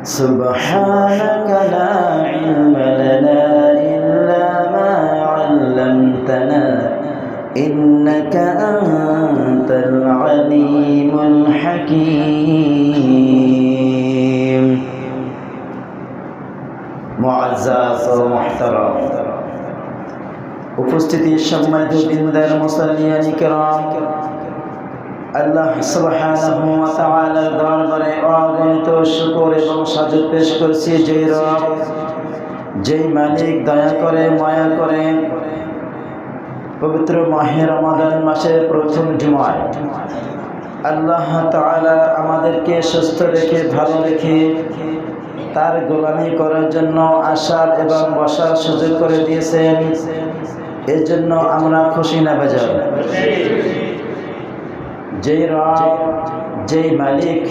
سبحانك لا علم لنا إلا ما علمتنا إنك أنت العليم الحكيم معزز ومحترم উপস্থিতি সম্মানিত দিনদার মুসল্লিয়ান কিরাম, আল্লাহ সুবহানাহু ওয়া তাআলার দরবারে অগণিত শুকর এবং সাজুদ পেশ করছি যেই রব, যেই মালিক দয়া করে মায়া করে পবিত্র মাহে রমাদান মাসের প্রথম জুমায় আল্লাহ তাআলা আমাদেরকে সুস্থ রেখে ভালো রেখে তার গোলামি করার জন্য আসার এবং বসার সুযোগ করে দিয়েছেন। এর জন্য আমরা খুশি না বেজার? যেই রব, যেই মালিক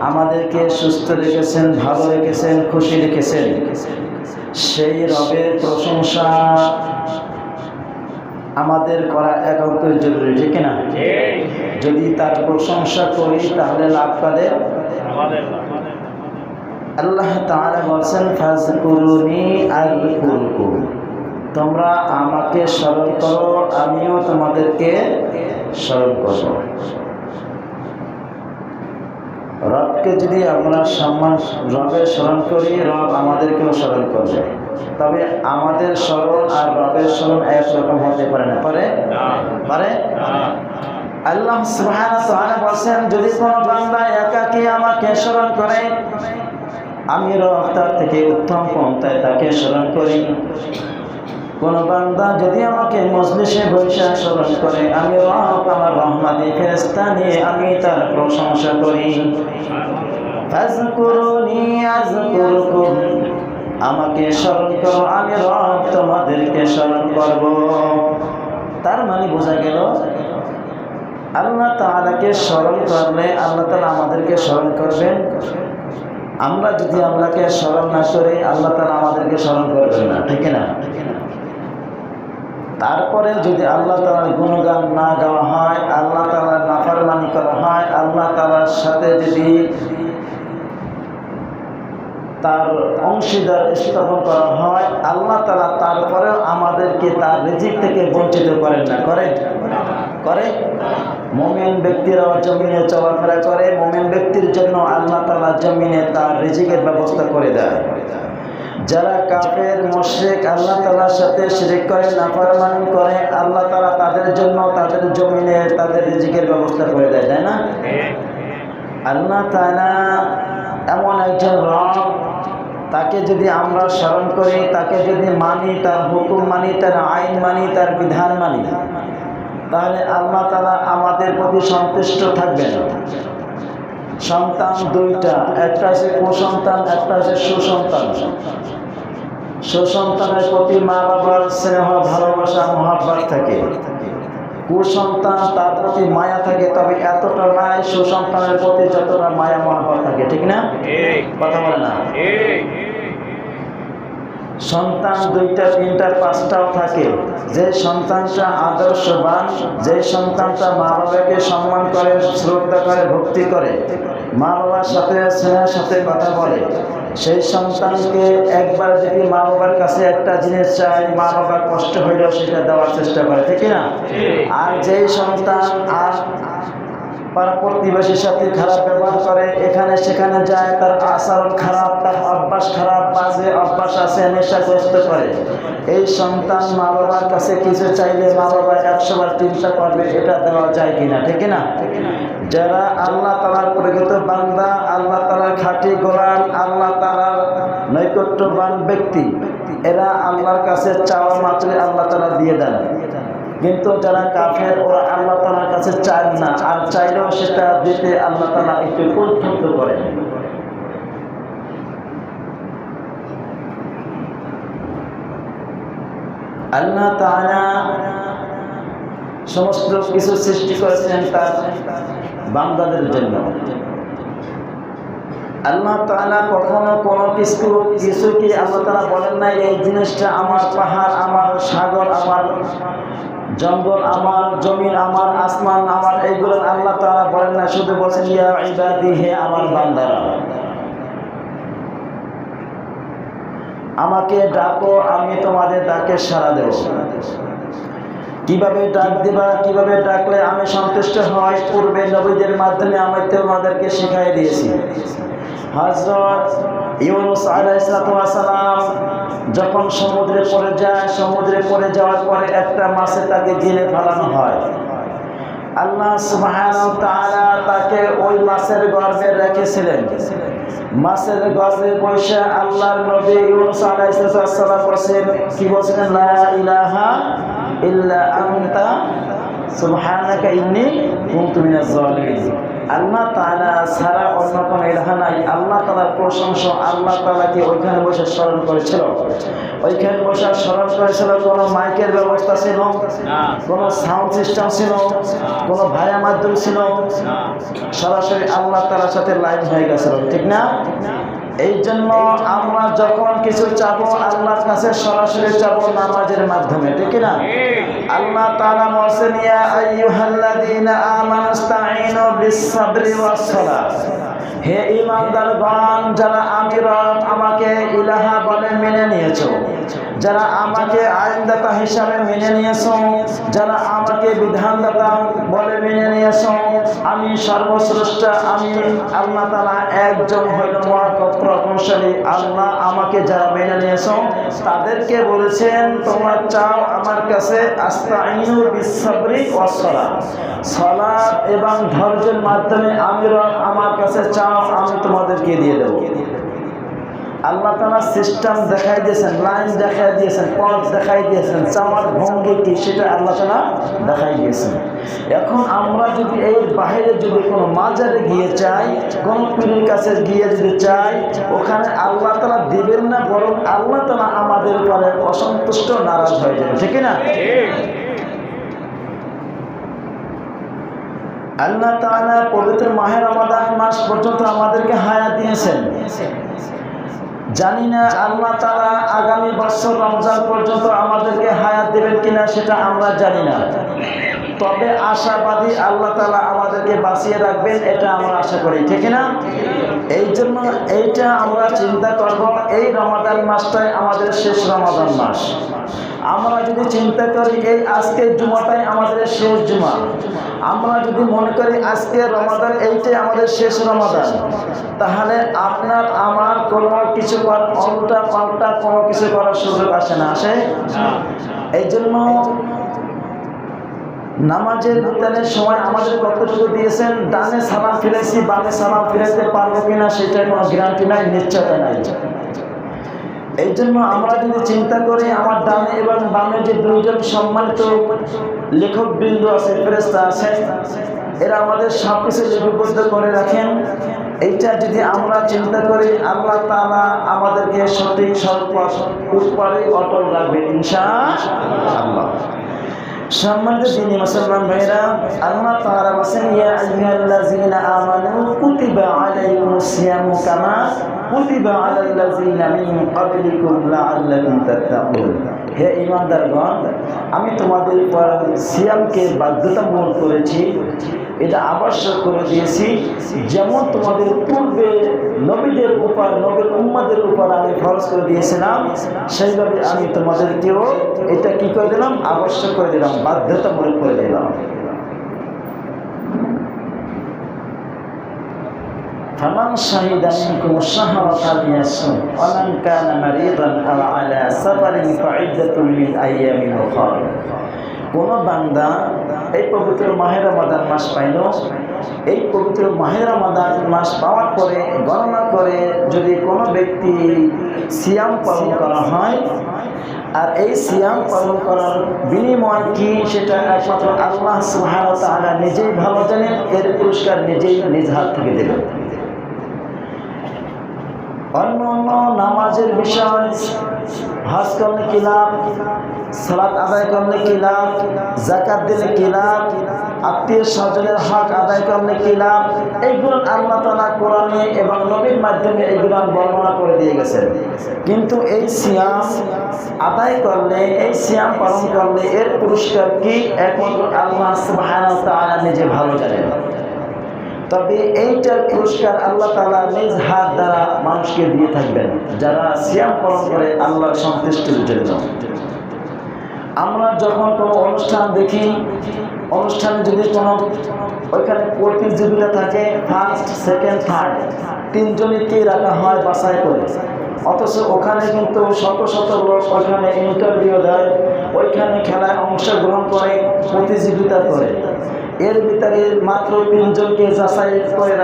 আমাদেরকে সুস্থ রেখেছেন, ভালো রেখেছেন, খুশি রেখেছেন, সেই রবের প্রশংসা আমাদের করা একান্তই জরুরি, ঠিক না? যদি তার প্রশংসা করি তাহলে লাভ পাবে আল্লাহ তাআলা বলেন, ফাযকুরুনি আযকুরকুম, তোমরা আমাকে স্মরণ করো, আমিও তোমাদেরকে স্মরণ করব। রবকে যদি আমরা রবের স্মরণ করি, রব আমাদেরকেও স্মরণ করবে। তবে আমাদের স্মরণ আর রবের স্মরণ একরকম হতে পারে না, পারে? আল্লাহ সুবহানাহু ওয়া তাআলা বলেন, যদি কোনো বান্দা একাকী আমাকে স্মরণ করে, আমি রব তার থেকে উত্তম পন্থায় তাকে স্মরণ করি। কোন বান্দা যদি আমাকে মজলিসে বসে স্মরণ করে, আমি রব আমার রহমতি ফেরেশতা নিয়ে আমি তার প্রশংসা করি। ফাযকুরুনি আযকুরকুম, আমাকে স্মরণ করো, আমি রব তোমাদেরকে স্মরণ করব। তার মানে বোঝা গেল আল্লাহ তাআলাকে স্মরণ করলে আল্লাহ তাআলা আমাদেরকে স্মরণ করবেন। আমরা যদি আল্লাহকে স্মরণ না করি, আল্লাহ তাআলা আমাদেরকে স্মরণ করবেন না, ঠিক না? তারপরে যদি আল্লাহ তাআলার গুণগান না গাওয়া হয়, আল্লাহ তাআলার নাফরমানি করা হয়, আল্লাহ তাআলার সাথে যদি তার অংশীদার স্থাপন করা হয়, আল্লাহ তাআলা তারপরেও আমাদেরকে তার রিজিক থেকে বঞ্চিত করেন না। করে মুমিন ব্যক্তিরাও জমিনে চলাফেরা করে, মুমিন ব্যক্তির জন্য আল্লাহ তাআলা জমিনে তার রিজিকের ব্যবস্থা করে দেয়। যারা কাফের মুশরিক, আল্লাহ তাআলার সাথে শিরক করে, নাফরমানি করে, আল্লাহ তাআলা তাদের জন্য তাদের জমিনে তাদের রিজিকের ব্যবস্থা করে দেয়, তাই না? আল্লাহ তাআলা এমন একজন রব, তাকে যদি আমরা স্মরণ করি, তাকে যদি মানি, তার হুকুম মানি, তার আইন মানি, তার বিধান মানি, তাহলে আল্লাহ তাআলা আমাদের প্রতি সন্তুষ্ট থাকবেন। সন্তান দুইটা, একটা আছে কুসন্তান, একটা আছে সুসন্তান। সুসন্তানের প্রতি মা বাবার স্নেহ, ভালোবাসা, মহব্বত থাকে। কুসন্তান তার প্রতি মায়া থাকে, তবে এতটা নাই সুসন্তানের প্রতি যতটা মায়া মহব্বত থাকে, ঠিক না? কথা বলে না? সন্তান দুইটা, তিনটা, পাঁচটাও থাকে। যে সন্তানটা আদর্শবান, যে সন্তানটা মা বাবাকে সম্মান করে, শ্রদ্ধা করে, ভক্তি করে, মা বাবার সাথে স্নেহের সাথে কথা বলে, সেই সন্তানকে একবার যদি মা বাবার কাছে একটা জিনিস চায়, মা বাবার কষ্ট হইলেও সেটা দেওয়ার চেষ্টা করে, ঠিক না? আর যেই সন্তান আর পাড়া প্রতিবেশীর সাথে খারাপ ব্যবহার করে, এখানে সেখানে যায়, তার আচরণ খারাপ, তার অভ্যাস খারাপ, বাজে অভ্যাস আছে, নেশাগ্রস্ত করে, এই সন্তান মা বাবার কাছে কিছু চাইলে মা বাবা 100 বার চিন্তা করবে এটা দেওয়া যায় কিনা, ঠিক না? যারা আল্লাহ তাআলার প্রকৃত বান্দা, আল্লাহ তাআলার খাঁটি গোলাম, আল্লাহ তাআলার নৈকট্যবান ব্যক্তি, এরা আল্লাহর কাছে চাওয়া মাত্রই আল্লাহ তাআলা দিয়ে দেন। কিন্তু যারা কাফের, ওরা আল্লাহ তাআলার কাছে চায় না, আর চাইলেও সেটা দিতে আল্লাহ তাআলা একটু কুণ্ঠিত করেন। আল্লাহ তাআলা সমস্ত কিছু সৃষ্টি করেছেন তার বান্দাদের জন্য। আল্লাহ তাআলা কখনো কোনো কিছু কি আল্লাহ তাআলা বলেন না এই জিনিসটা আমার, পাহাড় আমার, সাগর আমার, জঙ্গল আমার, জমিন আমার, আসমান আমার, এইগুলো আল্লাহ তাআলা বলেন না। শুধু বলেন ইয়া ইবাদি, হে আমার বান্দারা। আমাকে ডাকো, আমি তোমাদের ডাকে সাড়া দেব। কিভাবে ডাক দিবা, কিভাবে ডাকলে আমি সন্তুষ্ট হই, পূর্বে নবীদের মাধ্যমে আমি তোমাদেরকে শিখাই দিয়েছি। হযরত ইউনূস আলাইহিস সালাম যখন সমুদ্রে পড়ে যায়, সমুদ্রে পড়ে যাওয়ার পরে একটা মাছে তাকে গিলে ফেলানো হয়। আল্লাহ সুবহানাহু ওয়া তাআলা তাকে ওই মাছের গর্ভে রেখেছিলেন। মাছের গর্ভে বসে আল্লাহর নবী ইউনূস আলাইহিস সালাম বলেন, কি বলেন? লা ইলাহা ইল্লা আনতা সুবহানাকা ইন্নী কুনতু মিনাজ জালিমিন। আল্লাহ তাআলা ছাড়া অন্য কোনো ইলাহা নাই। আল্লাহ তাআলার প্রশংসা আল্লাহ তাআলাকে ওইখানে বসে স্মরণ করেছিল। ওইখানে বসে স্মরণ করেছিল। কোনো মাইকের ব্যবস্থা ছিল না, কোনো সাউন্ড সিস্টেম ছিল, কোনো ভায়া মাধ্যম ছিল, সরাসরি আল্লাহ তাআলার সাথে লাইভ হয়ে গেছিল, ঠিক না? এই জন্য আমরা যখন কিছু চাবো আল্লাহর কাছে সরাসরি চাবো নামাজের মাধ্যমে, ঠিক না? আল্লাহ তাআলা বলেন, ইয়া আইয়ুহাল্লাযীনা আমানুস্তাঈনু বিস-সাবরি ওয়াস-সালাহ। হে ঈমানদারগণ, যারা আমি রব আমাকে ইলাহা বলে মেনে নিয়েছো, যারা আমাকে আইনদাতা হিসাবে মেনে নিয়েছো, যারা আমাকে বিধানদাতা বলে মেনে নিয়েছো, আমি সর্বশ্রেষ্ঠ, আমি আল্লাহ তাআলা একজন হইল মহাপ্রতাপশালী। আল্লাহ আমাকে যারা মেনে নিয়েছো তাদেরকে বলেছেন, তোমরা চাও আমার কাছে আস্তাঈনু বিস-সাবরি ওয়াস-সালাহ, সালাত এবং ধৈর্যের মাধ্যমে আমি রব আমার কাছে চাও, আমি তোমাদেরকে দিয়ে দেব। আল্লাহ তাআলা সিস্টেম দেখাই দিয়েছেন, লাইন দেখাই দিয়েছেন, পথ দেখাই দিয়েছেন, চাওয়ার ভঙ্গি কি সেটা আল্লাহ তাআলা দেখাই দিয়েছেন। এখন আমরা যদি এর বাইরে যদি কোনো মাজারে গিয়ে চাই, কোনো পীরের কাছে গিয়ে যদি চাই, ওখানে আল্লাহ তাআলা দিবেন না, বরং আল্লাহ তাআলা আমাদের উপরে অসন্তুষ্ট, নারাজ হয়ে যাবে, ঠিক না? আল্লাহ তাআলা পবিত্র মাহে রমাদান মাস পর্যন্ত আমাদেরকে হায়াত দিয়েছেন। জানি না আল্লাহ তাআলা আগামী বছর রমজান পর্যন্ত আমাদেরকে হায়াত দেবেন কিনা সেটা আমরা জানি না, তবে আশাবাদী আল্লাহ তাআলা আমাদেরকে বাঁচিয়ে রাখবেন, এটা আমরা আশা করি, ঠিক না? এই জন্য এইটা আমরা চিন্তা করব, এই রমাদান মাসটাই আমাদের শেষ রমাদান মাস। আমরা যদি চিন্তা করি এই আজকের জুমাটাই আমাদের শেষ জুমা, আমরা যদি মনে করি আজকে রমাদান এইটাই আমাদের শেষ রমাদান, তাহলে আপনার আমার কোনো কিছু উল্টা পাল্টা কোনো কিছু করার সুযোগ আসে না, আসে? এই জন্য নামাজের বিধানের সময় আমাদের কতটুকু দিয়েছেন, ডানে সালাম ফিরেছি, বামে সালাম ফিরাতে পারবো কিনা সেটার কোনো গ্যারান্টি নাই, নিশ্চয়তা নাই। এই জন্য আমরা যদি চিন্তা করি আমার ডানে এবং বামে যে দুইজন সম্মানিত লেখক বৃন্দ আছে, ফেরেশতা আছে, এরা আমাদের সব কিছু লিপিবদ্ধ করে রাখেন। এইটা যদি আমরা চিন্তা করি আল্লাহ তাআলা আমাদেরকে সঠিক সৎপথ উপরে অটল রাখবে ইনশাআল্লাহ। সম্মানিত দিনী মুসলমান ভাইরা, আল্লাহ তাআলা বলেন, ইয়া আইয়ুহাল্লাযীনা আমানু কুতিবা আলাইকুমুস সিয়ামু কামা কুতিবা আলাল্লাযীনা মিন ক্বাবলিকুম লাআল্লাকুম তাত্তাকুন। হে ঈমানদারগণ, আমি তোমাদের উপর সিয়ামকে বাধ্যতামূলক করেছি, এটা আবশ্যক করে দিয়েছি, যেমন তোমাদের পূর্বে নবীদের উপর, নবীর উম্মতের উপর আমি ফরজ করে দিয়েছিলাম, সেইভাবে আমি তোমাদেরকেও এটা কি করে দিলাম, আবশ্যক করে দিলাম, বাধ্যতামূলক করে দিলাম। ফামান শাহিদা মিনকুম আশ-শাহরা ফালিয়াসুম ওয়া মান কানা মারিদান আও আলা সাফারিন ফাইদ্দাতুম মিন আইয়ামিন উখরা। কোন বান্দা এই পবিত্র মাহে রমাদান মাস পাইল, এই পবিত্র মাহে রমাদান মাস পাওয়ার পরে গণনা করে যদি কোনো ব্যক্তি সিয়াম পালন করা হয়, আর এই সিয়াম পালন করার বিনিময় কি সেটা একমাত্র আল্লাহ সুবহানাহু ওয়া তাআলা নিজেই ভালো জানেন, এর পুরস্কার নিজেই নিজ হাত থেকে দেবেন। অন্য অন্য নামাজের বিষয়, হজ করলে কি লাভ, সালাত আদায় করলে কি লাভ, যাকাত দিলে কি লাভ, আত্মীয় স্বজনের হক আদায় করলে কি লাভ, এইগুলো আল্লাহ তাআলা কোরআনে এবং নবীর মাধ্যমে এইগুলো বর্ণনা করে দিয়ে গেছেন। কিন্তু এই সিয়াম আদায় করলে, এই সিয়াম পালন করলে এর পুরস্কার কি একমাত্র আল্লাহ সুবহানাহু ওয়া তাআলা নিজে ভালো জানেন। তবে এইটার পুরস্কার আল্লাহ তাআলা নিজ হাত দ্বারা মানুষকে দিয়ে থাকবেন যারা সিয়াম পালন করে আল্লাহর সন্তুষ্টির জন্য। আমরা যখন কোনো অনুষ্ঠান দেখি, অনুষ্ঠানে যদি কোনো ওইখানে প্রতিযোগিতা থাকে, ফার্স্ট সেকেন্ড থার্ড তিনজনকেই রাখা হয় বাছাই করে, অথচ ওখানে কিন্তু শত শত লোক ওইখানে ইন্টারভিউ দেয়, ওইখানে খেলায় অংশগ্রহণ করে, প্রতিযোগিতা করে। এর ভিতরে মাত্র তিনজনকে যাচাই করে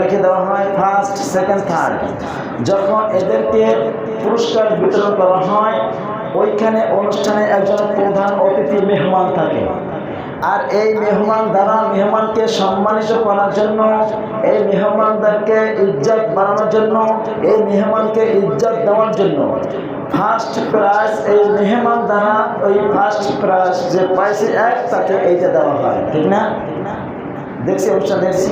রেখে দেওয়া হয় ফার্স্ট সেকেন্ড থার্ড। যখন এদেরকে পুরস্কার বিতরণ করা হয়, ওইখানে অনুষ্ঠানে একজন প্রধান অতিথি মেহমান থাকে, আর এই মেহমান দ্বারা মেহমানকে সম্মানিত করার জন্য, এই মেহমানদেরকে ইজ্জত বাড়ানোর জন্য, এই মেহমানকে ইজ্জত দেওয়ার জন্য ফার্স্ট প্রাইজ এই মেহমান দ্বারা ওই ফার্স্ট প্রাইজ যে পাইছে এক তাকে এইটা দেওয়া হয়, ঠিক না? দেখছি অনুষ্ঠান দেখছি।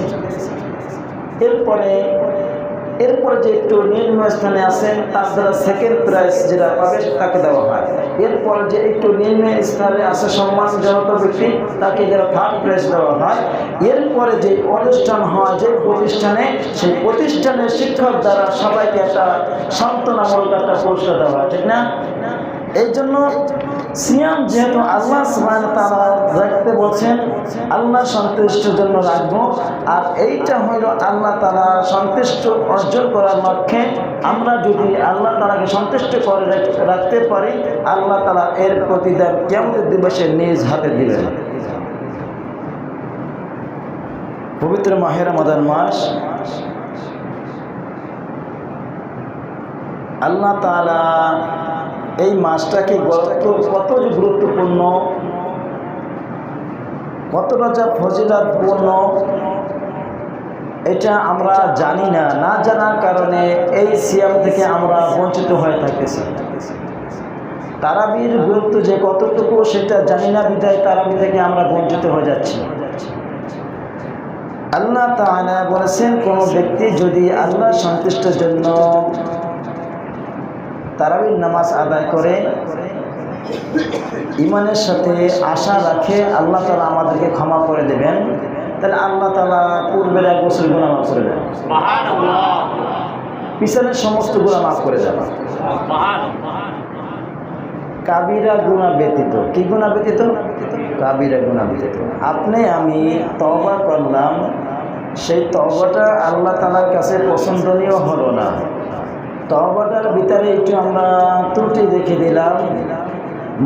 এরপরে যে একটু নিম্ন স্থানে আছেন তার দ্বারা সেকেন্ড প্রাইজ যেটা পাবে তাকে দেওয়া হয়। এরপর যে একটু নিম্ন স্থানে আছে সম্মানজনক ব্যক্তি তাকে যারা থার্ড প্রাইজ দেওয়া হয়। এরপরে যে অনুষ্ঠান হয় যে প্রতিষ্ঠানে, সেই প্রতিষ্ঠানের শিক্ষক দ্বারা সবাইকে একটা সান্ত্বনামূলক একটা পুরস্কার দেওয়া হয়, ঠিক না? এই জন্য সিয়াম যেহেতু আল্লাহ সুবহানাহু ওয়া তাআলা রাখতে বলছেন, আল্লাহ সন্তুষ্টির জন্য রাখবো, আর এইটা হইল আল্লাহ তাআলা সন্তুষ্ট অর্জন করার লক্ষ্যে। আমরা যদি আল্লাহ তাআলাকে সন্তুষ্ট করে রাখতে পারি, আল্লাহ তাআলা এর প্রতিদান কিয়ামতের দিবসে নিজ হাতে দিবেন। পবিত্র মাহে রমাদান মাস, আল্লাহ তাআলা এই মাসটাকে কত গুরুত্বপূর্ণ, কতটা যা ফজিলতপূর্ণ, এটা আমরা জানি না। না জানার কারণে এই সিয়াম থেকে আমরা বঞ্চিত হয়ে থাকতেছি। তারাবির গুরুত্ব যে কতটুকু সেটা জানি না, বিধায় তারাবি থেকে আমরা বঞ্চিত হয়ে যাচ্ছি। আল্লাহ তাআলা বলেছেন, কোন ব্যক্তি যদি আল্লাহ সন্তুষ্টির জন্য তারাবির নামাজ আদায় করে, ইমানের সাথে আশা রাখে আল্লাহ তাআলা আমাদেরকে ক্ষমা করে দেবেন, তাহলে আল্লাহ তাআলা পূর্বের এক বছর গুনাহ মাফ করে দেন, পিছনের সমস্ত গুনাহ মাফ করে দেন, কাবিরা গুনাহ ব্যতীত। কি গুনাহ ব্যতীত? কাবিরা গুনাহ ব্যতীত। আপনি আমি তওবা করলাম, সেই তওবাটা আল্লাহ তাআলার কাছে পছন্দনীয় হলো না, তওবাটার ভিতরে একটু আমরা ত্রুটি দেখে দিলাম,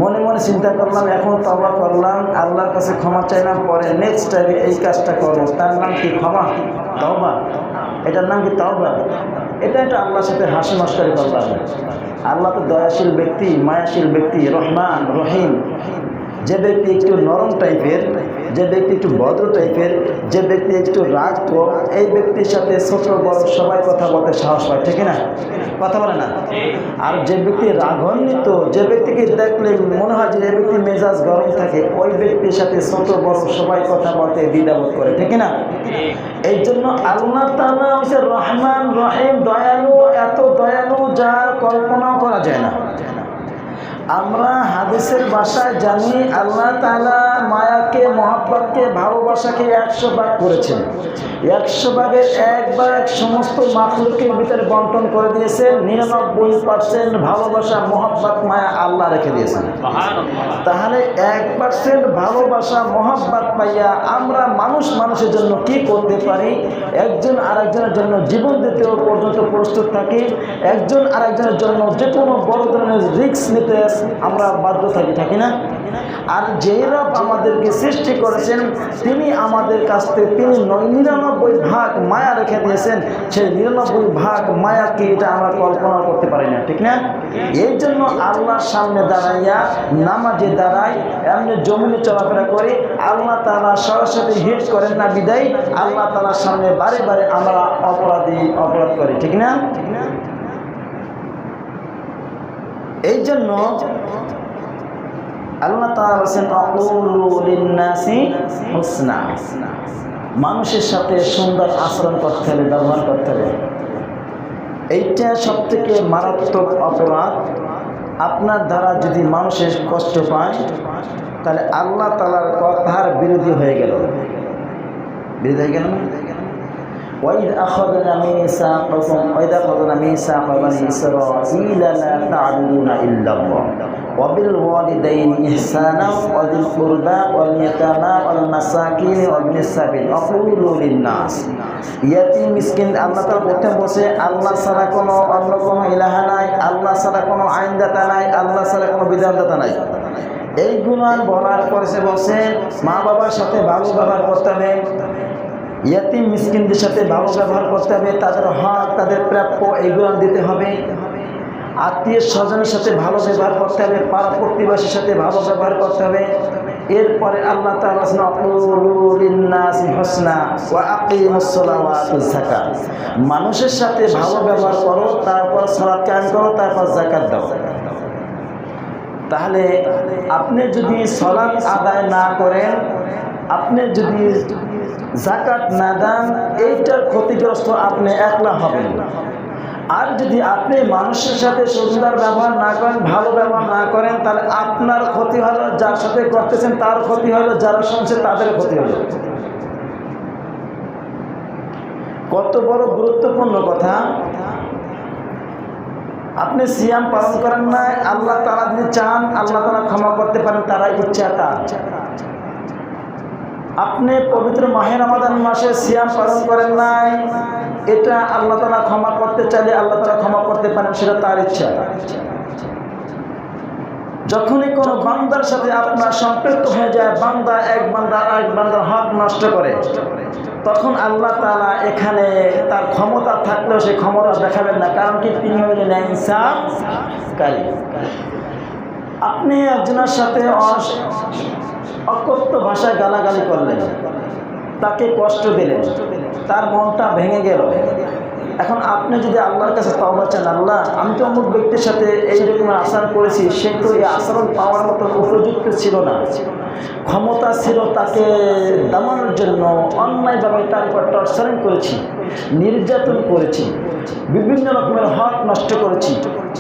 মনে মনে চিন্তা করলাম এখন তওবা করলাম, আল্লাহর কাছে ক্ষমা চাইলাম, পরে নেক্সট টাইমে এই কাজটা করবো, তার নাম কি ক্ষমা? তওবা। এটার নাম কি তওবা? এটা আল্লাহর সাথে হাসি মশকরি করলাম। আল্লাহ তো দয়াশীল ব্যক্তি, মায়াশীল ব্যক্তি, রহমান রহিম। যে ব্যক্তি একটু নরম টাইপের, যে ব্যক্তি একটু ভদ্র টাইপের, যে ব্যক্তি একটু রাগ কম, এই ব্যক্তির সাথে ছোট বড় সবাই কথা বলতে সাহস পায়, ঠিক না? কথা বলে না? আর যে ব্যক্তি রাগান্বিত, যে ব্যক্তিকে দেখলে মনে হয় যে এই ব্যক্তি মেজাজ গরম থাকে, ওই ব্যক্তির সাথে ছোট বড় সবাই কথা বলতে দ্বিধাবোধ করে, ঠিক না? এই জন্য আল্লাহ তাআলা হচ্ছে রহমান রহিম, দয়ালু, এত দয়ালু যার কল্পনাও করা যায় না। আমরা হাদিসের ভাষায় জানি আল্লাহ তাআলা মায়াকে, মহব্বতকে, ভালোবাসাকে 100 ভাগ করেছেন। 100 ভাগের 1 ভাগ সমস্ত মাখলুকের ভিতরে বন্টন করে দিয়েছেন। 99% ভালোবাসা, মহব্বত, মায়া আল্লাহ রেখে দিয়েছেন। তাহলে 1% ভালোবাসা, মহব্বত পাইয়া আমরা মানুষের জন্য কি করতে পারি? একজন আরেকজনের জন্য জীবন দিতেও পর্যন্ত প্রস্তুত থাকি, একজন আরেকজনের জন্য যে কোনো বড় ধরনের রিস্ক নিতে আমরা বাধ্য থাকি না? আর যেই রব আমাদেরকে সৃষ্টি করেছেন, তিনি আমাদের কাছ থেকে তিনি 99 ভাগ মায়া রেখে দিয়েছেন। সেই 99 ভাগ মায়াকে এটা আমরা কল্পনা করতে পারি না, ঠিক না? এই জন্য আল্লাহর সামনে দাঁড়াইয়া নামাজে দাঁড়াই, এমনি জমিনে চলাফেরা করি, আল্লাহ তাআলা সরাসরি হিট করেন না, বিদায় আল্লাহ তাআলার সামনে বারে বারে আমরা অপরাধ করি, ঠিক না? এই জন্য আল্লাহ তাআলা বলেন, আকুলু লিন-নাসি হুসনা, মানুষের সাথে সুন্দর আচরণ করতে হবে, ব্যবহার করতে হবে। এইটা সবথেকে মারাত্মক অপরাধ। আপনার দ্বারা যদি মানুষের কষ্ট পায়, তাহলে আল্লাহ তাআলার কথার বিরোধী হয়ে গেল, বিরোধী হয়ে গেল না? وإذ أخذنا ميثاق بني إسرائيل لا تعبدون إلا الله وبالوالدين إحسانا وذي القربى واليتامى والمساكين وابن السبيل وقولوا للناس ইয়াতিম মিসকিন আল্লাহ তাআলা প্রথম বসে আল্লাহ ছাড়া কোনো অন্য কোনো ইলাহা নাই, আল্লাহ ছাড়া কোনো আইনদাতা নাই, আল্লাহ ছাড়া কোনো বিধানদাতা নাই। এই গুণান বলার পরে বসে মা বাবার সাথে ভালো ব্যবহার করতে হবে, ইয়াতিম মিসকিনদের সাথে ভালো ব্যবহার করতে হবে, তাদের হক তাদের প্রাপ্য এইগুলো দিতে হবে, আত্মীয় স্বজনের সাথে ভালো ব্যবহার করতে হবে, পাড়া প্রতিবেশীর সাথে ভালো ব্যবহার করতে হবে। এরপরে আল্লাহ তাআলা মানুষের সাথে ভালো ব্যবহার করো, তারপর সালাত কায়েম করো, তারপর যাকাত দাও। তাহলে আপনি যদি সালাত আদায় না করেন, আপনি যদি যাকাত না দেন, এইটার ক্ষতিগ্রস্ত আপনি একলা হবেন। আর যদি আপনি মানুষের সাথে সুন্দর ব্যবহার না করেন, ভালো ব্যবহার না করেন, তাহলে আপনার ক্ষতি হলো, যার সাথে করতেছেন তার ক্ষতি হলো, যারা শুনছে তাদের ক্ষতি হলো। কত বড় গুরুত্বপূর্ণ কথা। আপনি সিয়াম পালন করেন না, আল্লাহ তাআলা যদি চান আল্লাহ তাআলা ক্ষমা করতে পারেন, তারা ইচ্ছা তার। আপনি পবিত্র মাহে রমাদান মাসে সিয়াম পালন করেন নাই, এটা আল্লাহ তাআলা ক্ষমা করতে চাইলে আল্লাহ তাআলা ক্ষমা করতে পারেন, সেটা তার ইচ্ছা। যখনই কোনো বান্দার সাথে আপনার সম্পৃক্ত হয়ে যায়, বান্দা এক বান্দার হক নষ্ট করে, তখন আল্লাহ তাআলা এখানে তার ক্ষমতা থাকলেও সেই ক্ষমতা দেখাবেন না। কারণ কি? তিনি হলেন ইনসাফকারী। আপনি একজনের সাথে অকথ্য ভাষায় গালাগালি করলেন, তাকে কষ্ট দিলেন, তার মনটা ভেঙে গেল। এখন আপনি যদি আল্লাহর কাছে তওবা চান, আল্লাহ আমি তো অমুক ব্যক্তির সাথে এই রকম আচরণ করেছি, সে তো এই আচরণ পাওয়ার মতো উপযুক্ত ছিল না, ক্ষমতা ছিল তাকে দমানোর জন্য, অন্যায়ভাবে তার উপর টর্চারিং করেছি, নির্যাতন করেছি, বিভিন্ন রকমের হক নষ্ট করেছি।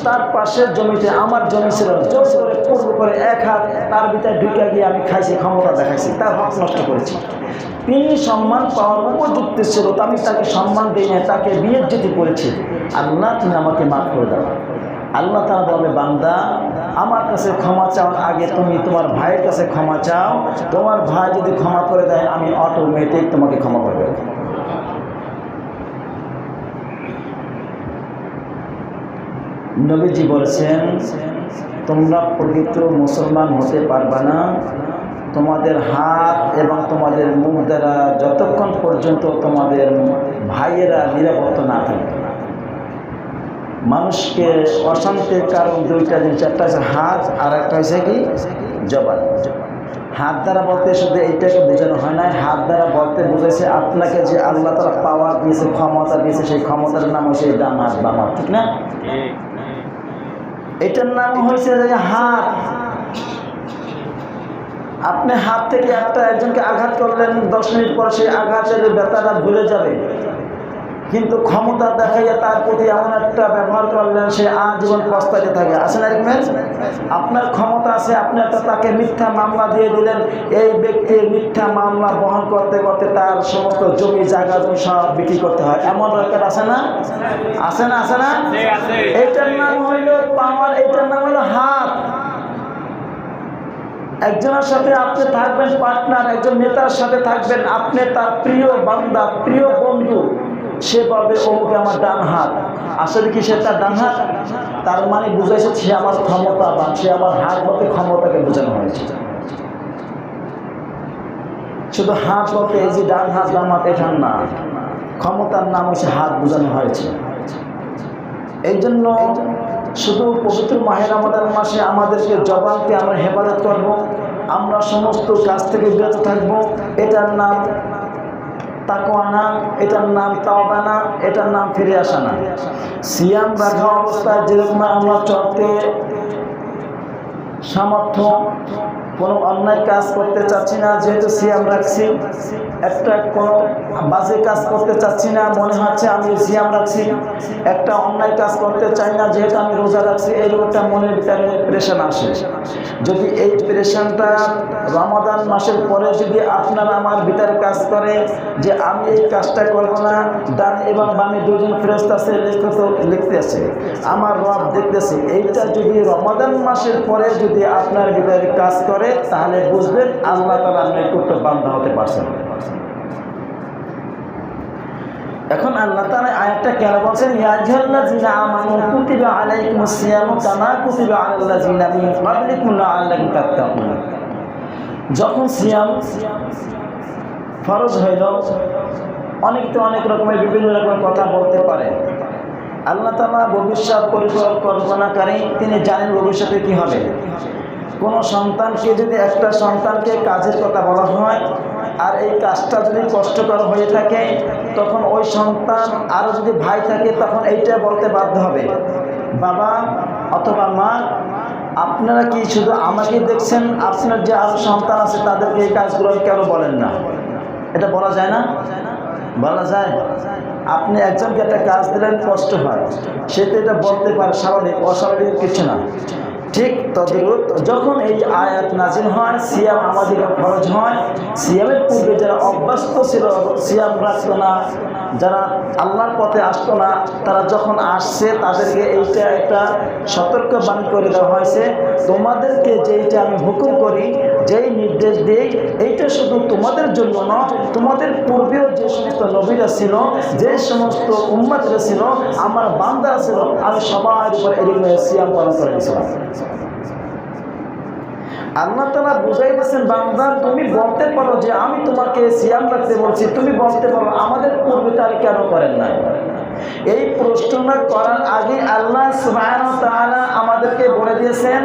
তার পাশের জমিতে আমার জমি ছিল, জোর করে পূর্ব করে এক হাত তার ভিতরে ঢুকে গিয়ে আমি খাইছি, ক্ষমতা দেখাইছি, তার হক নষ্ট করেছি। তিনি সম্মান পাওয়ার উপযুক্ত ছিল, আমি তাকে সম্মান দিই না, তাকে বেইজ্জতি করেছি। আল্লাহ তুমি আমাকে মাফ করে দাও। আল্লাহ তাআলা বলবে, বান্দা আমার কাছে ক্ষমা চাওয়ার আগে তুমি তোমার ভাইয়ের কাছে ক্ষমা চাও, তোমার ভাই যদি ক্ষমা করে দেয় আমি অটোমেটিক তোমাকে ক্ষমা করে দেব। নবীজি বলেছেন, তোমরা পবিত্র মুসলমান হতে পারবে না তোমাদের হাত এবং তোমাদের মুখ দ্বারা যতক্ষণ পর্যন্ত তোমাদের ভাইয়েরা নিরাপত্তা না থাকবে। মানুষকে অশান্তির কারণ দুইটা জিনিস, একটা হচ্ছে হাত আর একটা হচ্ছে কি জবান। হাত দ্বারা বলতে শুধু এইটাকে বোঝানো হয় না, হাত দ্বারা বলতে বুঝেছে আপনাকে যে আল্লাহ তাআলা পাওয়ার দিয়েছে, ক্ষমতা দিয়েছে, সেই ক্ষমতার নাম হচ্ছে ডান হাত বাম হাত, ঠিক না? এটার নাম হয়েছে হাত। আপনি হাত থেকে একজনকে আঘাত করলেন, 10 মিনিট পর সেই আঘাতের ব্যথাটা ভুলে যাবে, কিন্তু ক্ষমতা দেখাইয়া তার প্রতি এমন একটা ব্যবহার করলেন, সে আজীবন পস্তাতে থাকে। আসেন এরকমের আপনার ক্ষমতা আছে, আপনি তাকে মিথ্যা মামলা দিয়ে দিলেন, এই ব্যক্তির মিথ্যা মামলা বহন করতে করতে তার সমস্ত জমি জায়গা জমি সব বিক্রি করতে হয়। এমন দরকার আছে না? আছে না? আছে না? এটার নাম হইল পাওয়ার, এটার নাম হইল হাত। একজনের সাথে আপনি থাকবেন পার্টনার, একজন নেতার সাথে থাকবেন, আপনি তার প্রিয় বান্দা, প্রিয় বন্ধু, সে বলবে অমুকে আমার ডান হাত। আসলে কি সে তার ডান হাত? তার মানে বুঝাইছে সে আমার ক্ষমতা, বা সে আমার হাত বলতে ক্ষমতাকে বোঝানো হয়েছে। শুধু হাত বলতে এই যে ডান হাত বাম হাত এটার না, ক্ষমতার নাম হচ্ছে হাত বোঝানো হয়েছে। এই জন্য শুধু পবিত্র মাহে রমাদান মাসে আমাদেরকে জবানকে আমরা হেফাজত করব, আমরা সমস্ত কাজ থেকে বিরত থাকব। এটার নাম তাকওয়া না, এটার নাম তাওবা না, এটার নাম ফিরে আসা না। সিয়াম রাখা অবস্থায় যেরকম আমরা চলতে সামর্থ্য, কোনো অন্যায় কাজ করতে চাচ্ছি না, যেহেতু সিয়াম রাখছি। একটা কোনো বাজে কাজ করতে চাচ্ছি না, মনে হচ্ছে আমি সিয়াম রাখছি। একটা অন্যায় কাজ করতে চাই না, যেহেতু আমি রোজা রাখছি। এই রোগটা মনের ভিতরে প্রেশান আসে। যদি এই প্রেশানটা রমাদান মাসের পরে যদি আপনারা আমার ভিতরে কাজ করে যে আমি এই কাজটা করব না, ডান এবং বামে দুজন ফেরেশতা আছে, লিখতে আছে, আমার রব দেখতেছে, এইটা যদি রমাদান মাসের পরে যদি আপনার ভিতরে কাজ করে, তাহলে বুঝবেন আল্লাহ তাআলা আপনার নিকট বান্দা হতে পারছেন। এখন আল্লাহ তাআলা আয়াতটা কেন বলছেন, ইয়া আইয়ুহাল্লাযীনা আমানু কুতিবা আলাইকুমুস সিয়ামু কামা কুতিবা আলাল্লাযীনা মিন ক্বাবলিকুম লাআল্লাকুম তাত্তাকুন। যখন সিয়াম ফরজ হইল, অনেক তো অনেক রকমের বিভিন্ন রকমের কথা বলতে পারে। আল্লাহ তাআলা ভবিষ্যৎ পরিকল্পনাকারী, তিনি জানেন ভবিষ্যতে কি হবে। কোনো সন্তানকে যদি একটা সন্তানকে কাজের কথা বলা হয় আর এই কাজটা যদি কষ্টকর হয়ে থাকে, তখন ওই সন্তান আরও যদি ভাই থাকে তখন এইটা বলতে বাধ্য হবে, বাবা অথবা মা আপনারা কি শুধু আমাকে দেখছেন, আপনার যে আরও সন্তান আছে তাদেরকে এই কাজগুলো কেন বলেন না? এটা বলা যায় না? বলা যায়। আপনি একজনকে একটা কাজ দিলেন, কষ্ট হয়, সে তো এটা বলতে পারে, স্বাভাবিক, অস্বাভাবিক কিছু না। ঠিক তদ্রূপ যখন এই আয়াত নাজিল হয়, সিয়াম আমাদের ফরজ হয়, সিয়ামের পূর্বে যারা অভ্যস্ত ছিল, সিয়াম রাখতো না, যারা আল্লাহর পথে আসতো না, তারা যখন আসছে তাদেরকে এইটা একটা সতর্কবাণী করে দেওয়া হয়েছে, তোমাদেরকে যেইটা আমি হুকুম করি, যেই নির্দেশ দিই, এইটা শুধু তোমাদের জন্য নয়, তোমাদের পূর্বেও যে সমস্ত নবীরা ছিল, যে সমস্ত উম্মতরা ছিল, আমার বান্দারা ছিল, আমি সবার উপর এরকম সিয়াম পালন করে দিয়েছিলাম। আল্লাহ তাআলা বুঝাই দিয়েছেন, বান্দা তুমি বলতে পারো যে আমি তোমাকে সিয়াম রাখতে বলছি, তুমি বলতে পারো আমাদের পূর্বে তারা কেন করেন না। এই প্রশ্নটা করার আগে আল্লাহ সুবহানাহু ওয়া তাআলা আমাদেরকে বলে দিয়েছেন,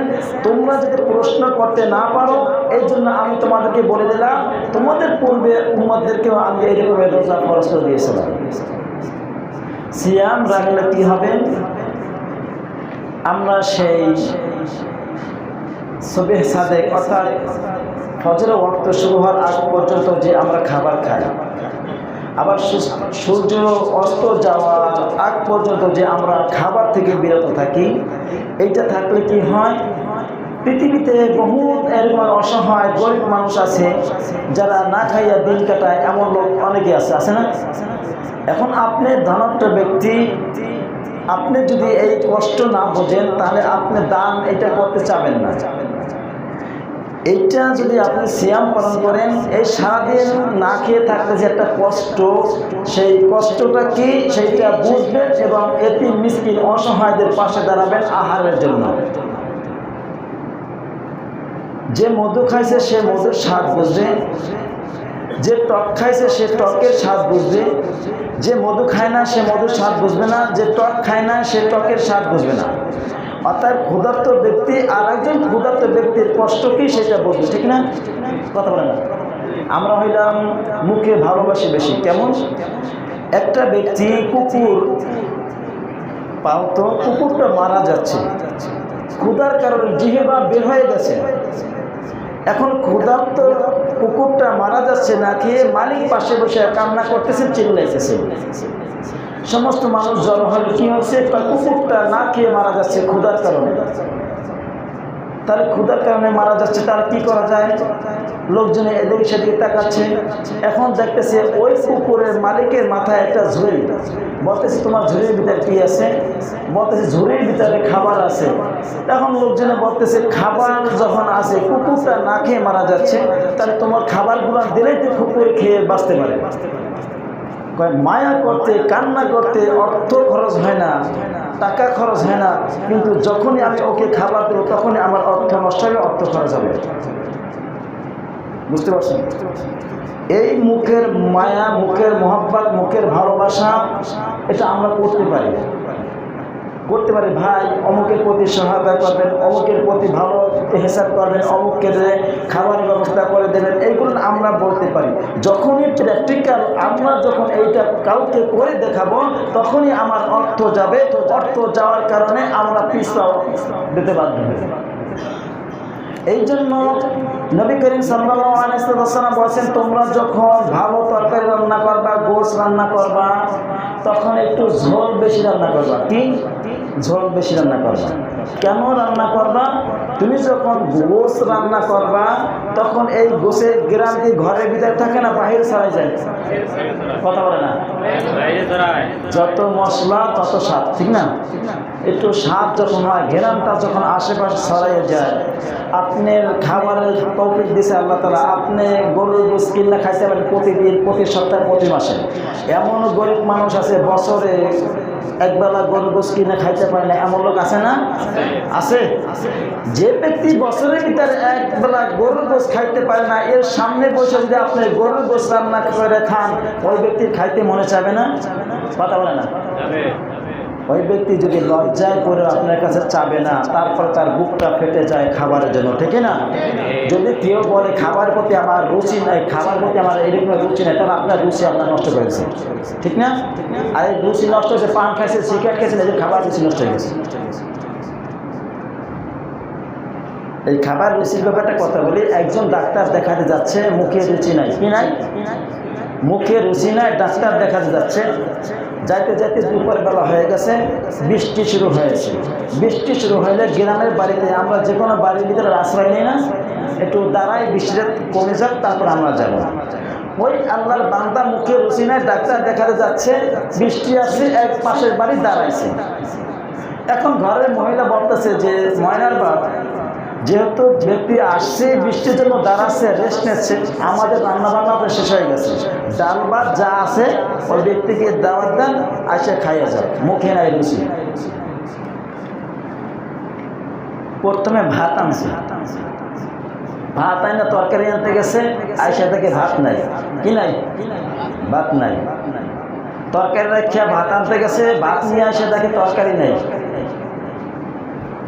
তোমরা যদি প্রশ্ন করতে না পারো, এই জন্য আমি তোমাদেরকে বলে দিলাম, তোমাদের পূর্বে উম্মতদেরকেও আমি এইরকম রোজা ফরজ করে দিয়েছিলাম। সিয়াম রাখলে কি হবে? আমরা সেই সুবহ সাদেক অর্থাৎ ফজরের ওয়াক্ত শুরু হওয়ার আগ পর্যন্ত যে আমরা খাবার খাই, আবার সূর্য অস্ত যাওয়ার আগ পর্যন্ত যে আমরা খাবার থেকে বিরত থাকি, এইটা থাকলে কি হয়, পৃথিবীতে বহু এরকম অসহায় গরিব মানুষ আছে যারা না খাইয়া দিন কাটায়, এমন লোক অনেকে আছে না? এখন আপনি ধনাঢ্য ব্যক্তি, আপনি যদি এই কষ্ট না বোঝেন, তাহলে আপনি দান এটা করতে চাবেন না। এইটা যদি আপনি সিয়াম পালন করেন, এই সারাদিন না খেয়ে থাকতে যে একটা কষ্ট, সেই কষ্টটা কি সেইটা বুঝবেন এবং এতিম মিসকিন অসহায়দের পাশে দাঁড়াবেন আহারের জন্য। যে মধু খাইছে সে মধুর স্বাদ বুঝবে, যে টক খাইছে সে টকের স্বাদ বুঝবে, যে মধু খায় না সে মধুর স্বাদ বুঝবে না, যে টক খায় না সে টকের স্বাদ বুঝবে না। অর্থাৎ ক্ষুধার্ত ব্যক্তি আর একজন ক্ষুধার্ত ব্যক্তির কষ্ট কি সেটা বুঝবে, ঠিক না? কথা বলে না। আমরা হইলাম মুখে ভালোবাসি বেশি। কেমন? একটা ব্যক্তি কুকুর পালতো, কুকুরটা মারা যাচ্ছে, ক্ষুধার কারণে জিহ্বা বের হয়ে গেছে। এখন ক্ষুধার্ত কুকুরটা মারা যাচ্ছে না খেয়ে, মালিক পাশে বসে কান্না করতেছে, চিল্লাইতেছে। সমস্ত মানুষ জড়ো হলে কি হচ্ছে, কুকুরটা না খেয়ে মারা যাচ্ছে ক্ষুধার কারণে। তাহলে ক্ষুধার কারণে মারা যাচ্ছে, তাহলে কি করা যায়? লোকজনে এদিকে সেদিকে তাকাচ্ছে। এখন দেখতেছে ওই কুকুরের মালিকের মাথায় একটা ঝুড়ি, বলতেছে তোমার ঝুড়ির ভিতরে কি আছে? বলতেছে ঝুড়ির ভিতরে খাবার আছে। এখন লোকজনে বলতেছে খাবার যখন আছে, কুকুরটা না খেয়ে মারা যাচ্ছে, তাহলে তোমার খাবারগুলো দিলেই তো কুকুর খেয়ে বাঁচতে পারে। মায়া করতে, কান্না করতে অর্থ খরচ হয় না, টাকা খরচ হয় না, কিন্তু যখনই আমি ওকে খাবার দেবো তখনই আমার অর্থ নষ্ট হবে, অর্থ খরচ হবে। বুঝতে পারছেন? এই মুখের মায়া, মুখের মহব্বত, মুখের ভালোবাসা, এটা আমরা করতে পারি। ভাই অমুকের প্রতি সহায়তা করবেন, অমুকের প্রতি ভালো হিসাব করবেন, অমুককে খাবারের ব্যবস্থা করে দেবেন, এইগুলো আমরা বলতে পারি। যখনই প্র্যাকটিক্যাল আমরা যখন এইটা কাউকে করে দেখাবো, তখনই আমার অর্থ যাবে। অর্থ যাওয়ার কারণে আমরা পিছাও দিতে বাধ্য হব। এই জন্য নবী করিম সাল্লাল্লাহু আলাইহি ওয়াসাল্লাম বলেছেন, তোমরা যখন ভালো তরকারি রান্না করবা, গোশত রান্না করবা, তখন একটু ঝোল বেশি রান্না করবা। কি ঝোল বেশি রান্না করবা? কেন রান্না করবা? তুমি যখন গোশত রান্না করবা তখন এই গোশের গ্রান্তি ঘরের ভিতরে থাকে না, বাহিরে ছড়াই যায়? কথা বলে না? যত মশলা তত স্বাদ, ঠিক না? একটু স্বাদ যখন হয়, ঘেরানটা যখন আশেপাশে ছড়াই যায়। আপনার খাবারের তৌফিক দিয়েছে আল্লাহ তাআলা, আপনি গরুর গোশত কিনে খাইতে পারেন প্রতিদিন, প্রতি সপ্তাহে, প্রতি মাসে। এমনও গরিব মানুষ আছে বছরে একবেলা গরুর গোশত কিনে খাইতে পারে না, এমন লোক আছে না? আছে। যে ব্যক্তি বছরের ভিতরে একবেলা গরুর গোশত খাইতে পারে না, এর সামনে বসে যদি আপনি গরুর গোশত রান্না করে খান, ওই ব্যক্তির খাইতে মনে চাবে না? কথা বলে না? ওই ব্যক্তি যদি লজ্জায় করে আপনার কাছে চাবে না, তারপর তার বুকটা ফেটে যায় খাবারের জন্য, ঠিক না? যদি কেউ বলে খাবারের প্রতি আমার রুচি নাই, খাবার প্রতি আমার এরকম রুচি নাই, তাহলে আপনার রুচি আপনার নষ্ট করেছে, ঠিক না? আর এই রুচি নষ্ট হয়েছে, পান খাইছে, সিগারেট খাইছে, এই খাবার রুচি নষ্ট হয়ে গেছে। এই খাবার রুচির ব্যাপারটা কথা বলি। একজন ডাক্তার দেখাতে যাচ্ছে, মুখে রুচি নাই। কি নাই? মুখে রুচি নাই, ডাক্তার দেখাতে যাচ্ছে। যাইতে যাইতে দুপুরবেলা হয়ে গেছে, বৃষ্টি শুরু হয়েছে। বৃষ্টি শুরু হলে গ্রামের বাড়িতে আমরা যে কোনো বাড়ির ভিতরে আশ্রয় নিই না, একটু দাঁড়াই, বৃষ্টিটা কমে যাক, তারপর আমরা যাব। ওই আল্লাহর বান্দা মুখে রুচি নাই, ডাক্তার দেখাতে যাচ্ছে, বৃষ্টি আসছে, এক পাশের বাড়ি দাঁড়াইছে। এখন ঘরের মহিলা বলতেছে যে, ময়নার বাপ, যেহেতু ব্যক্তি আসছে, বৃষ্টির জন্য দাঁড়াচ্ছে, রেস্ট নিচ্ছে, আমাদের রান্নাবান্না শেষ হয়ে গেছে, ডাল ভাত যা আছে ওই ব্যক্তিকে দাওয়াত দেন, আসে খাইয়ে যান, মুখে নাই রুচি। প্রথমে ভাত আনছে, ভাত আইনা তরকারি আনতে গেছে, আয়সা থেকে ভাত নাই। কি নাই? ভাত নাই। তরকারি রাখিয়া ভাত আনতে গেছে, ভাত নিয়ে আসে দেখে তরকারি নেই।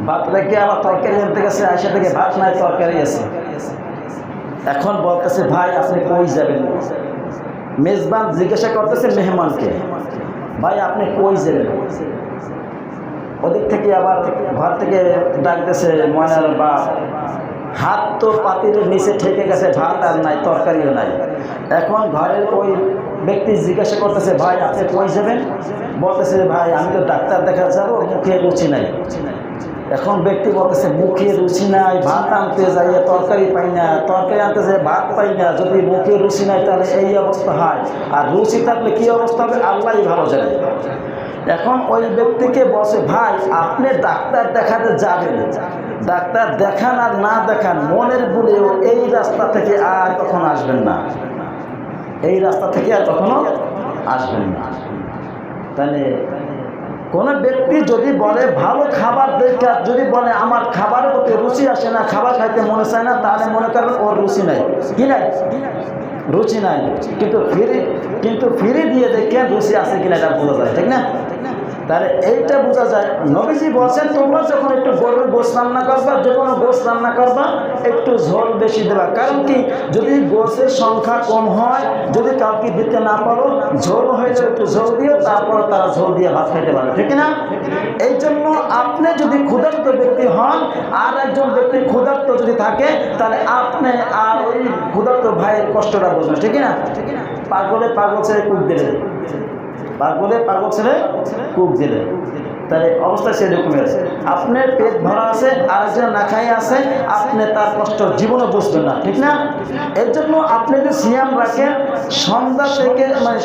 ভাত রেখে আবার তরকারি আনতে গেছে, আয়সা থেকে ভাত নাই, তরকারি আছে। এখন বলতেছে, ভাই আপনি কই যাবেন? মেজবান জিজ্ঞাসা করতেছে মেহমানকে, ভাই আপনি কই যাবেন? ওদিক থেকে আবার ঘর থেকে ডাকতেছে ময়নার বাপ, হাত তো পাতিলের নিচে ঠেকে গেছে, ভাত আর নাই, তরকারিও নাই। এখন ঘরের ওই ব্যক্তি জিজ্ঞাসা করতেছে, ভাই আপনি কই যাবেন? বলতেছে, ভাই আমি তো ডাক্তার দেখা যাবো, মুখে রুচি নাই। এখন ব্যক্তি বলতেছে, মুখে রুচি নাই, ভাত আনতে যাই তরকারি পাই না, তরকারি আনতে যাই ভাত পাই না। যদি মুখে রুচি নাই তাহলে এই অবস্থা হয়, আর রুচি থাকলে কী অবস্থা হবে আল্লাহই ভালো জানে। এখন ওই ব্যক্তিকে বসে, ভাই আপনি ডাক্তার দেখাতে যাবেন, ডাক্তার দেখান আর না দেখান, মনের ভুলেও এই রাস্তা থেকে আর কখনো আসবেন না, এই রাস্তা থেকে আর কখনো আসবেন না। তাহলে কোনো ব্যক্তি যদি বলে ভালো খাবার দেখে, যদি বলে আমার খাবারের প্রতি রুচি আসে না, খাবার খাইতে মনে চায় না, তাহলে মনে করেন ওর রুচি নাই। কি নাই? রুচি নাই। কিন্তু ফিরে দিয়ে দেখে রুচি আছে কিনা এটা বোঝা যায়, ঠিক না? তাহলে এইটা বোঝা যায়। নবীজি বলছেন, তোমরা যখন একটু গরুর গোশত রান্না করবা, যে কোনো গোশত রান্না করবা, একটু ঝোল বেশি দেবা। কারণ কি, যদি গোশের সংখ্যা কম হয়, যদি কাউকে দিতে না পারো, ঝোল হয়ে যাবে, একটু ঝোল দিও, তারপর তারা ঝোল দিয়ে ভাত খাইতে পারবে, ঠিক না? এই জন্য আপনি যদি ক্ষুধার্ত ব্যক্তি হন, আর একজন ব্যক্তি ক্ষুধার্ত যদি থাকে, তাহলে আপনি আর ওই ক্ষুধার্ত ভাইয়ের কষ্টটা বুঝবেন, ঠিক না? পাগলে পাগল ছেড়ে কূপ দিলে, পাগলে পাগল ছেড়ে কূপ দিলে, তাহলে অবস্থা সেরকমই আছে। আপনার পেট ভরা আছে, আরেকজন না খাই আছে, আপনি তার কষ্ট জীবনে বুঝবেন না, ঠিক না? এর জন্য আপনি যদি সিয়াম রাখেন, সন্ধ্যা থেকে মানে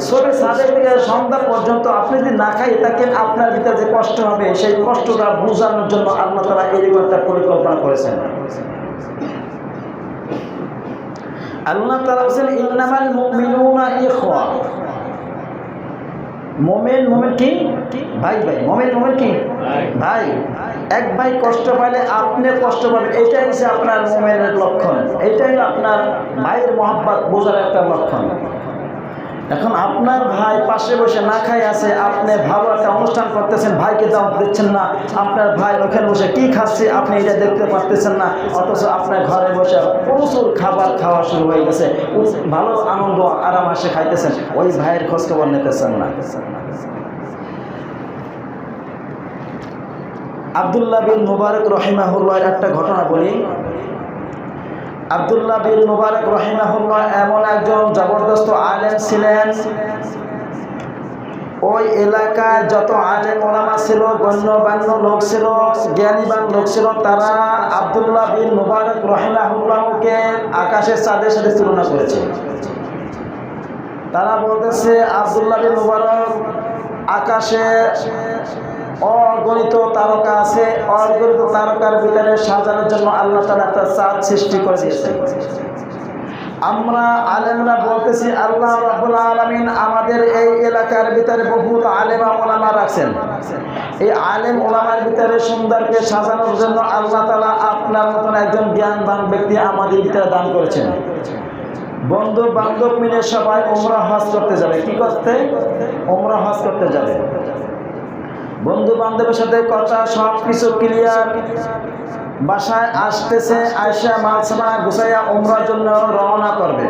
সবে সাড়ে থেকে সন্ধ্যা পর্যন্ত আপনি যদি না খাই থাকেন, আপনার ভিতরে যে কষ্ট হবে, সেই কষ্টটা বোঝানোর জন্য আল্লাহ তাআলা এরকম একটা পরিকল্পনা করেছেন। আল্লাহ তাআলা বলেন, ইন্নামাল মুমিনুনা ইখওয়া। মোমেন কি? ভাই ভাই। মোমেন কি? ভাই। এক ভাই কষ্ট পাইলে আপনি কষ্ট পাবেন, এটাই হচ্ছে আপনার মোমেনের লক্ষণ, এটাই আপনার ভাইয়ের মহব্বত বোঝার একটা লক্ষণ। এখন আপনার ভাই পাশে বসে না খাই আছে, আপনি ভালো একটা অনুষ্ঠান করতেছেন, ভাইকে দাওয়াত দিচ্ছেন না, আপনার ভাই ওখানে বসে কি খাচ্ছে আপনি এটা দেখতে পারতেছেন না, অথচ আপনার ঘরে বসে প্রচুর খাবার খাওয়া শুরু হয়ে গেছে, ভালো আনন্দ আরাম আসে খাইতেছেন, ওই ভাইয়ের খোঁজখবর নিতেছেন না। আব্দুল্লাহ বিন মুবারক রহিমাহুল্লাহর একটা ঘটনা বলি। আব্দুল্লাহ বিন মুবারক রাহিমাহুল্লাহ এমন একজন জবরদস্ত আলেম ছিলেন। ওই এলাকায় যত আলেম ওলামা ছিল, গণ্যমান্য লোক ছিল, জ্ঞানীবান লোক ছিল, তারা আব্দুল্লাহ বিন মুবারক রাহিমাহুল্লাহকে আকাশের চাঁদের সাথে তুলনা করেছে। তারা বলতেছে আব্দুল্লাহ বিন মুবারক আকাশে অগণিত তারকা আছে, অগণিত তারকার ভিতরে সাজানোর জন্য আল্লাহ তাআলা একটা চাঁদ সৃষ্টি করে দিয়েছে। আমরা আলেমরা বলতেছি আল্লাহ রাব্বুল আলামিন আমাদের এই এলাকার ভিতরে বহুত আলেম ওলামা রাখছেন। এই আলেম ওলামার ভিতরে সুন্দরকে সাজানোর জন্য আল্লাহ তাআলা আপনার মতন একজন জ্ঞানবান ব্যক্তি আমাদের ভিতরে দান করেছেন। বন্ধু বান্ধব মিলে সবাই উমরা হজ করতে যাবে। কি করতে? উমরা হজ করতে যাবে। বন্ধু বান্ধবের সাথে কথা সব কিছু ক্লিয়ার। বাসায় আসতেছে, আয়সা মালসামা গুছাইয়া উমরার জন্য রওনা করবে।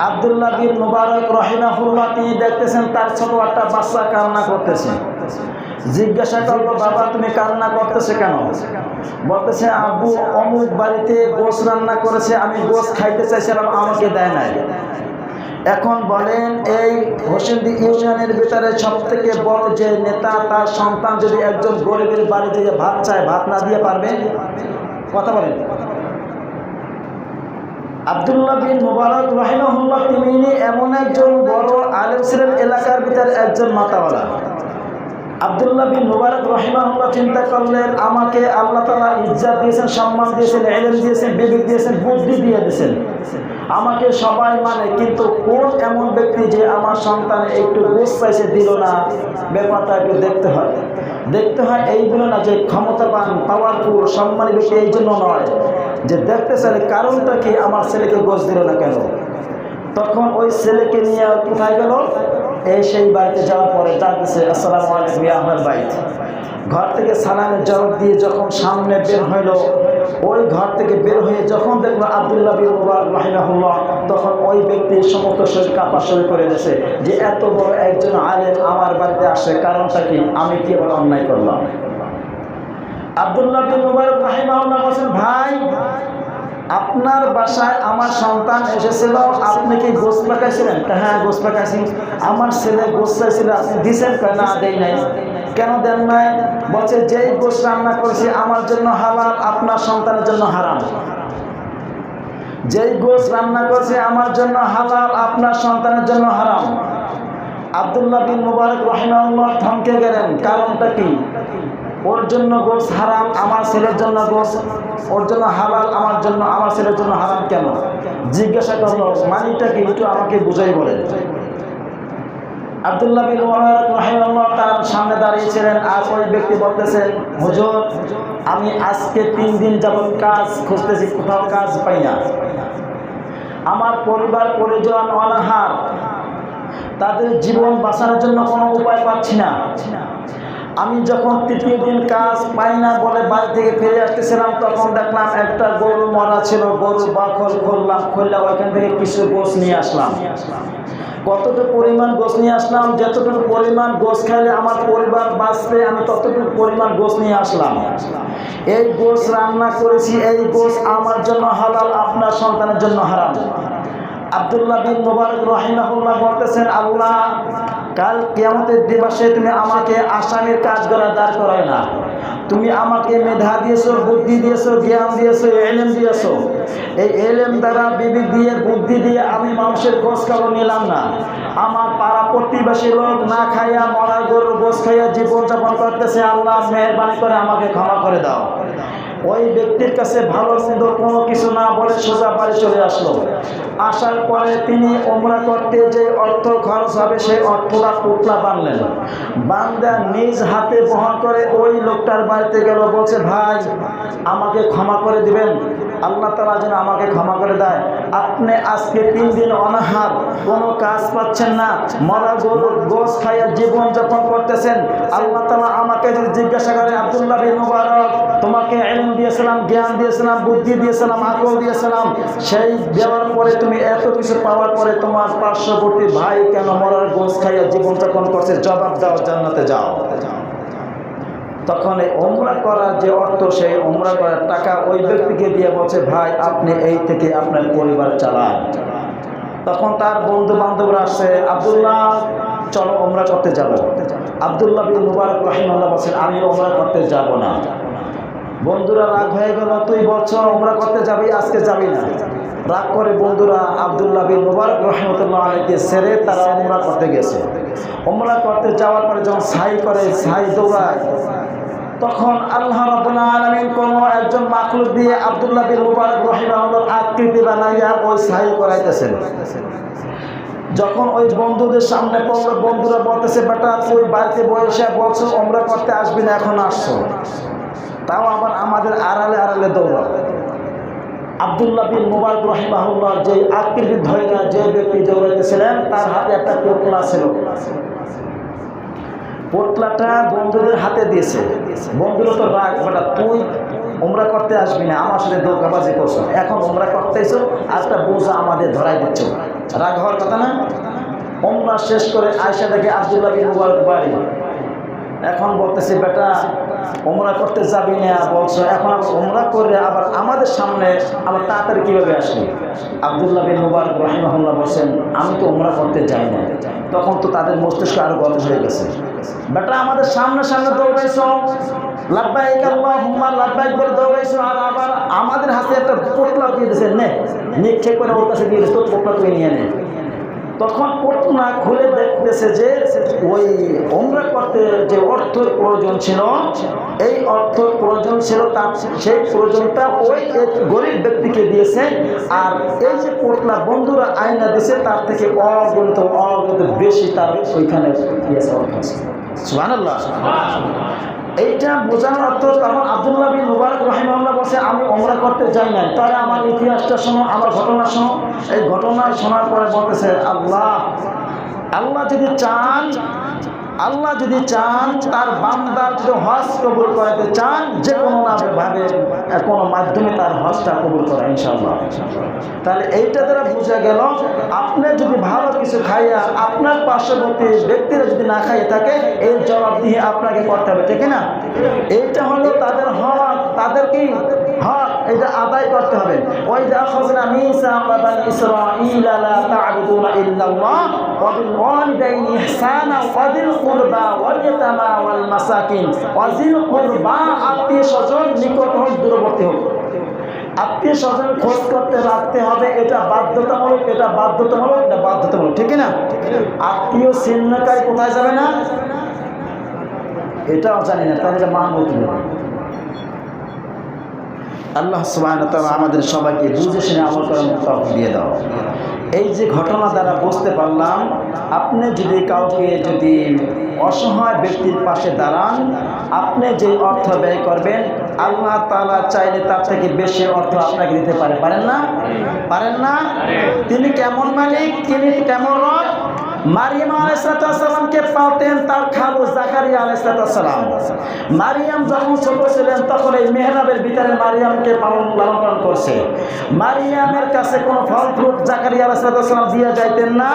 আব্দুল্লাহ বিন মুবারক রাহিমাহুল্লাহ তিনি দেখতেছেন তার ছোট একটা বাচ্চা কান্না করতেছে। জিজ্ঞাসা করলো, বাবা তুমি কান্না করতেছে কেন? বলতেছে, আব্বু অমুক বাড়িতে গোশ রান্না করেছে, আমি গোশ খাইতে চাইছিলাম, আমাকে দেয় নাই। এখন বলেন, এই হোসেনদী ইউনিয়নের ভিতরে সব থেকে বড় যে নেতা, তার সন্তান যদি একজন গরিবের বাড়িতে ভাত চায়, ভাত না দিয়ে পারবে? কথা বলেন। আব্দুল্লাহ বিন মুবারক রাহিমাহুল্লাহ তিনি এমন একজন বড় আলেম ছিলেন, এলাকার ভিতরে একজন মাতাওয়ালা। আব্দুল্লাহ বিন মুবারক রাহিমাহুল্লাহ চিন্তা করলেন, আমাকে আল্লাহ তাআলা ইজ্জত দিয়েছেন, সম্মান দিয়েছেন, ইলম দিয়েছেন, বিবেক দিয়েছেন, বুদ্ধি দিয়ে দিয়েছেন, আমাকে সবাই মানে, কিন্তু কোন এমন ব্যক্তি যে আমার সন্তান একটু গোশ চাইছে দিল না? ব্যাপারটা একটু দেখতে হয়। দেখতে হয় এইগুলো না যে ক্ষমতাবান, পাওয়ারফুল, সম্মানী ব্যক্তি, এই জন্য নয় যে দেখতে চাইলে কারণটা কি, আমার ছেলেকে গোশ দিল না কেন? তখন ওই ছেলেকে নিয়ে কোথায় গেল? এই সেই বাড়িতে যাওয়ার পরে ডাকছে, আসসালামু আলাইকুম ইয়া আহলাল বাইত। ঘর থেকে সালামের জবাব দিয়ে যখন সামনে বের হইল, ওই ঘর থেকে বের হয়ে যখন দেখলো আব্দুল্লাহ বিন মুবারক রাহিমাহুল্লাহ, তখন ওই ব্যক্তি সমস্ত শরীর কাঁপা শুরু করে দিয়েছে যে এত বড় একজন আলেম আমার বাড়িতে আসে, কারণটা কি? আমি কি এবার অন্যায় করলাম? আব্দুল্লাহ বিন মুবারক রাহিমাহুল্লাহ বলেন, ভাই আপনার বাসায় আমার সন্তান এসেছিল, আপনি কি গোশ পাকাইছিলেন? হ্যাঁ গোশ পাকাইছি। আমার ছেলে গোশ চাইছিল, আপনি দিয়েছেন? না দেই নাই। কেন দেন নাই? বলছে, যেই গোশ রান্না করেছি আমার জন্য হালাল, আপনার সন্তানের জন্য হারাম। যেই গোশ রান্না করেছে আমার জন্য হালাল, আপনার সন্তানের জন্য হারাম। আব্দুল্লাহ বিন মুবারক রাহিমাহুল্লাহ থমকে গেলেন, কারণটা কি? ওর জন্য গোশ হারাম, আমার ছেলের জন্য গোশ, ওর জন্য হালাল, আমার জন্য, আমার ছেলের জন্য হারাম কেন? জিজ্ঞাসা করলো, মানিটা কি একটু আমাকে বুঝাই বলেন। আব্দুল্লাহ বিন মুবারক রাহিমাহুল্লাহ তার সামনে দাঁড়িয়েছিলেন, আর ওই ব্যক্তি বলতেছেন, হুজুর আমি আজকে 3 দিন যাবত কাজ খুঁজতেছি, কোথাও কাজ পাই না। আমার পরিবার পরিজন অনাহার, তাদের জীবন বাঁচানোর জন্য কোনো উপায় পাচ্ছি না। আমি যখন 3য় দিন কাজ পাই না বলে বাড়ি থেকে ফিরে আসতেছিলাম, তখন দেখলাম একটা গরু মরা ছিল, গরুর বাকল খুললাম, ওইখান থেকে কিছু গোশ নিয়ে আসলাম। কতটুকু পরিমাণ গোশ নিয়ে আসলাম? যতটুকু পরিমাণ গোশ খাইলে আমার পরিবার বাঁচবে, আমি ততটুকু পরিমাণ গোশ নিয়ে আসলাম। এই গোশ রান্না করেছি, এই গোশ আমার জন্য হালাল, আপনার সন্তানের জন্য হারাম। আব্দুল্লাহ বিন মুবারক রাহিমাহুল্লাহ বলতেছেন, আল্লাহ কাল কিয়ামতের দিবসে তুমি আমাকে আসামির কাঠগড়ায় দাঁড় করায় না। তুমি আমাকে মেধা দিয়েছো, বুদ্ধি দিয়েছো, জ্ঞান দিয়েছো, ইলম দিয়েছো। এই ইলম দ্বারা, বিবেক দিয়ে, বুদ্ধি দিয়ে আমি মানুষের খোঁজ খবর নিলাম না। আমার পাড়া প্রতিবেশী লোক না খাইয়া, মরা গরুর গোশ খাইয়া জীবনযাপন করতেছে। আল্লাহ মেহরবানি করে আমাকে ক্ষমা করে দাও। ওই ব্যক্তির কাছে ভালো মন্দ কোনো কিছু না বলে সোজা বাড়ি চলে আসলো। আসার পরে তিনি উমরা করতে যে অর্থ খরচ হবে সেই অর্থটা পুতলা বানলেন, বান্দা নিজ হাতে বহন করে ওই লোকটার বাড়িতে গেল। বলছে, ভাই আমাকে ক্ষমা করে দিবেন, আল্লাহ তাআলা যেন আমাকে ক্ষমা করে দেয়। আপনি আজকে 3 দিন অনাহার, কোনো কাজ পাচ্ছেন না, মরা গরুর গোশ খাইয়া জীবনযাপন করতেছেন। আল্লাহ তাআলা আমাকে যদি জিজ্ঞাসা করে, আব্দুল্লাহ বিন মুবারক তোমাকে ইলম দিয়েছিলাম, জ্ঞান দিয়েছিলাম, বুদ্ধি দিয়েছিলাম, আকল দিয়েছিলাম, সেই দেওয়ার পরে তুমি এত কিছু পাওয়ার পরে তোমার পার্শ্ববর্তী ভাই কেন মরার গোশ খাইয়া জীবনযাপন করছে? জবাব দাও, জান্নাতে যাও। তখন এই ওমরা করার যে অর্থ, সেই ওমরা করার টাকা ওই ব্যক্তিকে দিয়ে বলছে, ভাই আপনি এই থেকে আপনার পরিবার চালান। তখন তার বন্ধু বান্ধবরা আসছে, আব্দুল্লাহ চলো ওমরা করতে যাব। আব্দুল্লাহ বিন মুবারক রাহিমাহুল্লাহ বলছেন, আমি ওমরা করতে যাব না। বন্ধুরা রাগ হয়ে গেল, তুই বলছো ওমরা করতে যাবি, আজকে যাবি না। রাগ করে বন্ধুরা আব্দুল্লাহ বিন মুবারক রাহিমাহুল্লাহ আলাইহিকে ছেড়ে তারা ওমরা করতে গেছে। ওমরা করতে যাওয়ার পরে যখন সাই করে, সাই দৌড়ায়, তখন আল্লাহ রাব্বুল আলামিন কোন একজন মাখলুক দিয়ে আব্দুল্লাহ বিন মুবারক রাহিমাহুল্লাহর আকৃতি বানাইয়া ওই সাই করাইতেছেন। যখন ওই বন্ধুদের সামনে পড়লো, বন্ধুরা বলতেছে, বেটা তুই বাড়িতে বসে বলছো ওমরা করতে আসবি না, এখন আসছো, তাও আবার আমাদের আড়ালে আড়ালে দৌড়াও। আব্দুল্লাহ বিন মুবারক রাহিমাহুল্লাহ যে আকৃতি ধইরা যে ব্যক্তি দৌড়াইতেছিলেন, তার হাতে একটা পোটলা ছিল। পোটলাটা বন্ধুদের হাতে দিয়েছে। বন্ধুরা তো রাগ, বেটা তুই ওমরা করতে আসবি না, আমার সাথে দৌড়াবাজি করছো, এখন ওমরা করতে এসো, আরেকটা বোঝা আমাদের ধরাই দিচ্ছ। রাগ হওয়ার কথা না? ওমরা শেষ করে আয়সা দেখে আব্দুল্লাহ বিন মুবারক বাড়ি। এখন বলতেছে, বেটা ওমরা করতে যাবি না বলছো, এখন আবার ওমরা করে আবার আমাদের সামনে আবার তাড়াতাড়ি কীভাবে আসলি? আব্দুল্লাহ বিন মুবারক রাহিমাহুল্লাহ বলছেন, আমি তো ওমরা করতে যাই না। তখন তো তাদের মস্তিষ্ক আরো গরম হয়ে গেছে। বেটা আমাদের সামনে সামনে দৌড়াইছো, লাব্বাইক আল্লাহুম্মা লাব্বাইক বলে দৌড়াইছো, আর আবার আমাদের হাতে একটা পোটলা দিয়ে দিয়েছেন, নে নিক্ষেপ করে ওর কাছে দিয়ে দিস, তোর পোটলা তুই নিয়ে নে। তখন পোটলা খুলে দেখতেছে যে ওই ওমরা করতে যে অর্থের প্রয়োজন ছিল, এই অর্থের প্রয়োজন ছিল, তার সেই প্রয়োজনটা ওই গরিব ব্যক্তিকে দিয়েছে। আর এই যে পোটলা বন্ধুরা আয়না দিয়েছে, তার থেকে অগণিত বেশি তার ওইখানে সুবহানাল্লাহ। এইটা বোঝানোর অর্থ, তখন আব্দুল্লাহ বিন মুবারক রাহিমাহুল্লাহ বলছে, আমি ওমরা করতে যাই না, তাহলে আমার ইতিহাসটা শোনো, আমার ঘটনা শোনো। এই ঘটনা শোনার পরে বলতেছে, আল্লাহ যদি চান, আল্লাহ যদি চান তার বান্দার যদি হজ কবুল করাতে চান, যে কোনো না ভাবে কোনো মাধ্যমে তার হজটা কবুল করা ইনশাআল্লাহ। তাহলে এইটা দ্বারা বোঝা গেল, আপনি যদি ভালো কিছু খাইয়া আপনার পার্শ্ববর্তী ব্যক্তিরা যদি না খাইয়ে থাকে, এর জবাব দিয়ে আপনাকে করতে হবে, ঠিক না? এইটা হলো তাদের হক, তাদের কি হক, এটা আদায় করতে হবে। ওই যে আখাযনা মিসাকা বানি ইসরাঈলা লা তা'বুদুনা ইল্লাল্লাহ ওয়া বিল ওয়ালিদাইনি ইহসানা ওয়া যিল কুরবা ওয়াল ইয়াতামা ওয়াল মাসাকিন ওয়া যিল কুরবা, আত্মীয় স্বজন নিকট হোক দূরবর্তী হোক, আত্মীয় স্বজন খোঁজ করতে রাখতে হবে, এটা বাধ্যতামূলক, এটা বাধ্যতামূলক, এটা বাধ্যতামূলক, ঠিক না? আত্মীয় ছিন্নকারী কোথায় যাবে না এটাও জানি না, তাহলে এটা মানব কিভাবে? আল্লাহ সুবহানাহু ওয়া তাআলা আমাদের সবাইকে বুঝে শুনে আমল করার তৌফিক দিয়ে দাও। এই যে ঘটনা দ্বারা বুঝতে পারলাম, আপনি যদি কাউকে যদি অসহায় ব্যক্তির পাশে দাঁড়ান, আপনি যে অর্থ ব্যয় করবেন, আল্লাহ তাআলা চাইলে তার থেকে বেশি অর্থ আপনাকে দিতে পারে, পারেন না? পারেন না? তিনি কেমন মালিক, তিনি কেমন রব? মারিয়াম আলাইহিস সালামকে পালতেন তার খালু জাকারিয়া আলাইহিস সালাম। মারিয়াম যখন ছোট ছিলেন, তখন এই মেহরাবের ভিতরে মারিয়ামকে লালন পালন করছে। মারিয়ামের কাছে কোনো ফল ফ্রুট জাকারিয়া আলাইহিস সালাম দিয়ে যাইতেন না।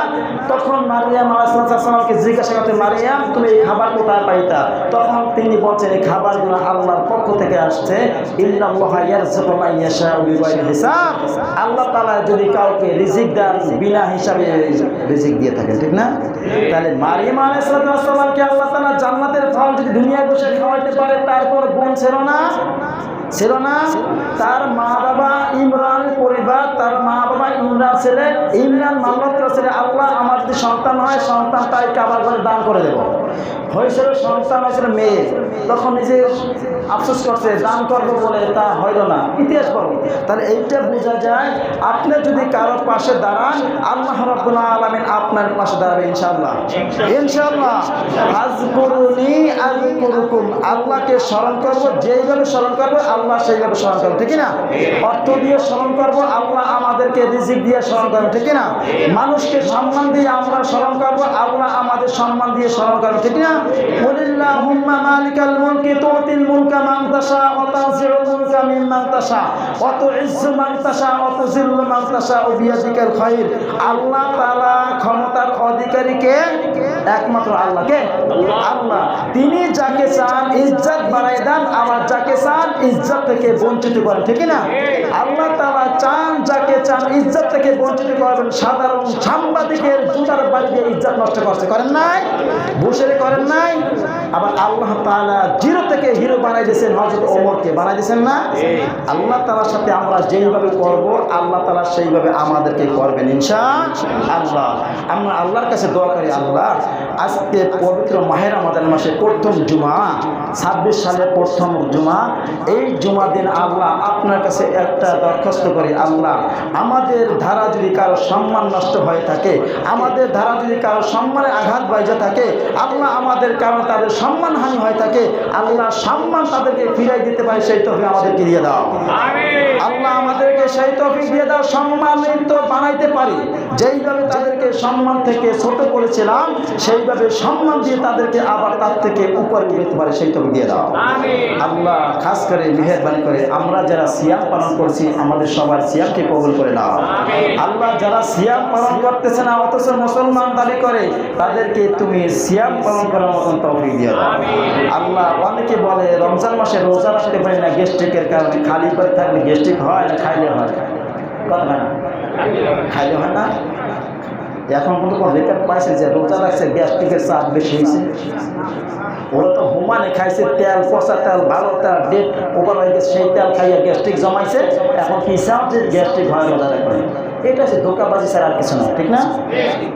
তখন মারিয়াম আলাইহিস সালামকে জিজ্ঞাসা করতেন, মারিয়াম তুমি এই খাবার কোথায় পাইতা? তখন তিনি বলছেন, এই খাবারগুলো আল্লাহর পক্ষ থেকে আসছে। ইন্নাল্লাহা ইয়ারযুকু মান ইয়াশাউ বিগাইরি হিসাব। আল্লাহ তাআলা যদি কাউকে রিজিক দেন, বিনা হিসাবে রিজিক দিয়ে থাকেন, ঠিক না? তাহলে মারিয়াম আলাইহিস সালামকে আল্লাহ তাআলা জান্নাতের ফল যদি দুনিয়ায় বসে খাওয়াইতে পারে, তারপর গুণ ছিল না? ছিল না? তার মা বাবা ইমরানের পরিবার, তার মা বাবা ইমরান ছেলে, ইমরান মাল্লাতের ছেলে, আল্লাহ আমার যদি সন্তান হয়, সন্তানটাই কাবার ঘরে দান করে দেব। হয়েছিল সন্তান, হয়েছিল মেয়ে, তখন নিজে আফসোস করছে, দান করবো বলে, তা হইল না। ইতিহাস করবো। তাহলে এইটা বোঝা যায়, আপনি যদি কারোর পাশে দাঁড়ান, আল্লাহ রাব্বুল আলামিন আপনার পাশে দাঁড়াবে ইনশাআল্লাহ। ইনশাআল্লাহ। আযকুরুনি আযকুরুকুম, আল্লাহকে স্মরণ করবো, যেইভাবে স্মরণ করবো আল্লাহ সেইভাবে স্মরণ করবো, ঠিক না? অর্থ দিয়ে স্মরণ করবো, আল্লাহ আমাদেরকে রিজিক দিয়ে স্মরণ করবো, ঠিক না? মানুষকে সম্মান দিয়ে আমরা স্মরণ করবো, আল্লাহ আমাদের সম্মান দিয়ে স্মরণ করবো, ঠিক না? কুলিল্লাহুম্মা মালিকাল মুলকি তুতিল মুলকা মান তাশা ওয়া তানজিউল মুলকা মিম্মান তাশা ওয়া তুইজ্জু মান তাশা ওয়া তুযিল্লু মান তাশা বিয়াদিকাল খায়র। আল্লাহ তাআলা ক্ষমতার অধিকারীকে একমাত্র আল্লাহকে আল্লাহ। তিনি যাকে চান ইজ্জত বাড়ায় দেন, আবার যাকে চান ইজ্জত থেকে বঞ্চিত করেন, ঠিক না? আল্লাহ তাআলা চান যাকে চান ইজ্জত থেকে বঞ্চিত করবেন। সাধারণ সাংবাদিকের জুতার বাড়ি দিয়ে ইজ্জত নষ্ট করছে, করেন নাই? বসেরে করেন নাই? আবার আল্লাহ তাআলা জিরো থেকে হিরো বানাই দিয়েছেন, হযরত ওমরকে বানাই দিয়েছেন না? আল্লাহ তাআলার সাথে আমরা যেইভাবে করব আল্লাহ তাআলা সেইভাবে আমাদেরকে করবেন ইনশাআল্লাহ। আমরা আল্লাহর কাছে দোয়া করি, আল্লাহ আজকে পবিত্র মাহে রমাদান মাসে প্রথম জুমা, 26 সালের প্রথম জুমা, এই জুমা দিন আল্লাহ আপনার কাছে একটা দরখাস্ত করি, আল্লাহ আমাদের ধারা যদি কারো সম্মান নষ্ট হয়ে থাকে, আমাদের ধারা যদি কারো সম্মানে আঘাত বাইজা থাকে, আল্লাহ আমাদের কারণে তাদের সম্মানহানি হয়ে থাকে, আল্লাহ সম্মান তাদেরকে ফিরাই দিতে পারে সেই তৌফিক আমাদেরকে দিয়ে দাও। আল্লাহ আমাদেরকে সেই তৌফিক দিয়ে দাও, সম্মানিত বানাইতে পারি। যেইভাবে তাদেরকে সম্মান থেকে ছোট করেছিলাম সেইভাবে সম্মান দিয়ে তাদেরকে আবার তার থেকে উপরে উঠাতে পারে সেই তৌফিক দিয়ে দাও। আল্লাহ খাস করে মেহেরবানি করে আমরা যারা সিয়াম পালন করছি আমাদের সবার সিয়ামকে কবুল করে নাও। আল্লাহ যারা সিয়াম পালন করতেছে না অথচ মুসলমান দাবি করে তাদেরকে তুমি সিয়াম পালন করার মতন তৌফিক দিয়ে দাও। আল্লাহ অনেকে বলে রমজান মাসে রোজা রাখতে পারি না গ্যাস্ট্রিকের কারণে, খালি পেট থাকলে গ্যাস্ট্রিক হয় না খাইলে হয়? কথা হয় না? খাইলে হয় না? এখন কিন্তু কোনো রেকর্ড পাইছে যে রোজা রাখছে গ্যাস্ট্রিকের চাপ বেশি হয়েছে। ওরা তো হুমানে খাইছে তেল, পচা তেল, ভালো তেল, ডেট ওভার হয়ে গেছে, সেই তেল খাইয়া গ্যাস্ট্রিক জমাইছে। এখন কি চাপ যে গ্যাস্ট্রিক হয় রোজা রাখবে? এটা হচ্ছে ধোকাবাজি ছাড়া আর কিছু না, ঠিক না?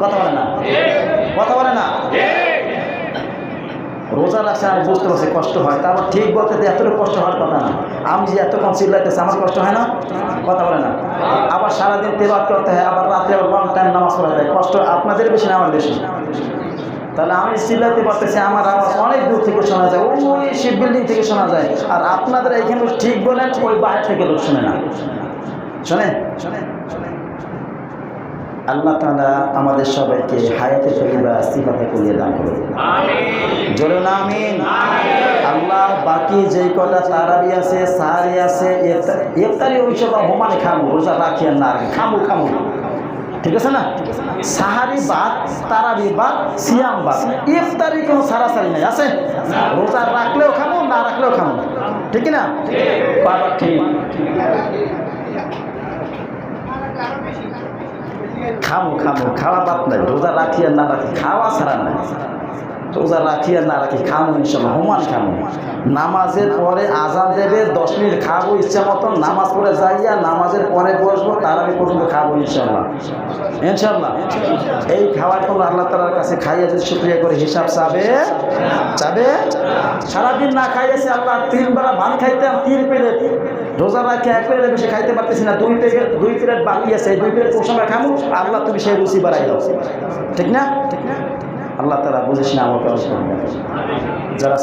কথা বলে না? কথা বলে না? রোজা রাখছে আমি বুঝতে পারছি কষ্ট হয়, তারপর ঠিক বলতে এতটুকু কষ্ট হওয়ার কথা না। আমি যে এতক্ষণ চিল্লাইতেছি আমার কষ্ট হয় না? কথা বলে না? আবার সারাদিন তেলাওয়াত করতে হয়, আবার রাত্রে লং টাইম নামাজ পড়া যায়, কষ্ট আপনাদের বেশি না আমার বেশি? তাহলে আমি চিল্লাতে পারতেছি, আমার আওয়াজ অনেক দূর থেকে শোনা যায়, ওই শিব বিল্ডিং থেকে শোনা যায়, আর আপনাদের এইখানে ঠিক বলেন ওই বাইরে থেকে লোক শোনে না। শোনে? আল্লাহ তাআলা আমাদের সবাইকে হায়াতে তৈয়বা সিফাতে কুলিয়ে দান করুন, জোরে না আমিন। আল্লাহ বাকি যেই কটা তারাবি আছে, সাহারি আছে, ইফতারি ওইসব হোমানে খামু, রোজা রাখি আর না রাখি খামু, ঠিক আছে না? সাহারি বাদ, তারাবি বাদ, সিয়াম বাদ, ইফতারি কোনো সারাসারি নাই আছে। রোজা রাখলেও খামু, না রাখলেও খামু, ঠিক না? বাবা ঠিক খামু, খাওয়া বাদ নাই। রোজা রাখি আর না রাখি খাওয়া ছাড়া নাই। রোজা রাখি আর না রাখি খামু ইনশাল্লাহ, হুমান খামু। নামাজের পরে আজান দেবে 10 মিনিট খাবো ইচ্ছা মতন, নামাজ পড়ে যাইয়া নামাজের পরে বসবো, তারাবি পর্যন্ত খাবো ইনশাল্লাহ। এই খাওয়ার পর আল্লাহ তাআলার কাছে খাইয়া যদি শুকরিয়া করে হিসাব চাবে। সারাদিন না খাইয়েছে আল্লাহ 3 বেলা ভাত খাইতাম 3 প্লেট, রোজা রাখে 1 প্লেটের বেশি খাইতে পারতেছি না, 2 প্লেট বাকি আছে, 2 প্লেট কোন সময় খামু? আল্লাহ তুমি সেই রুচি বাড়াই দাও, ঠিক না? আল্লাহ তাআলা বুঝিস না আমাকে যারা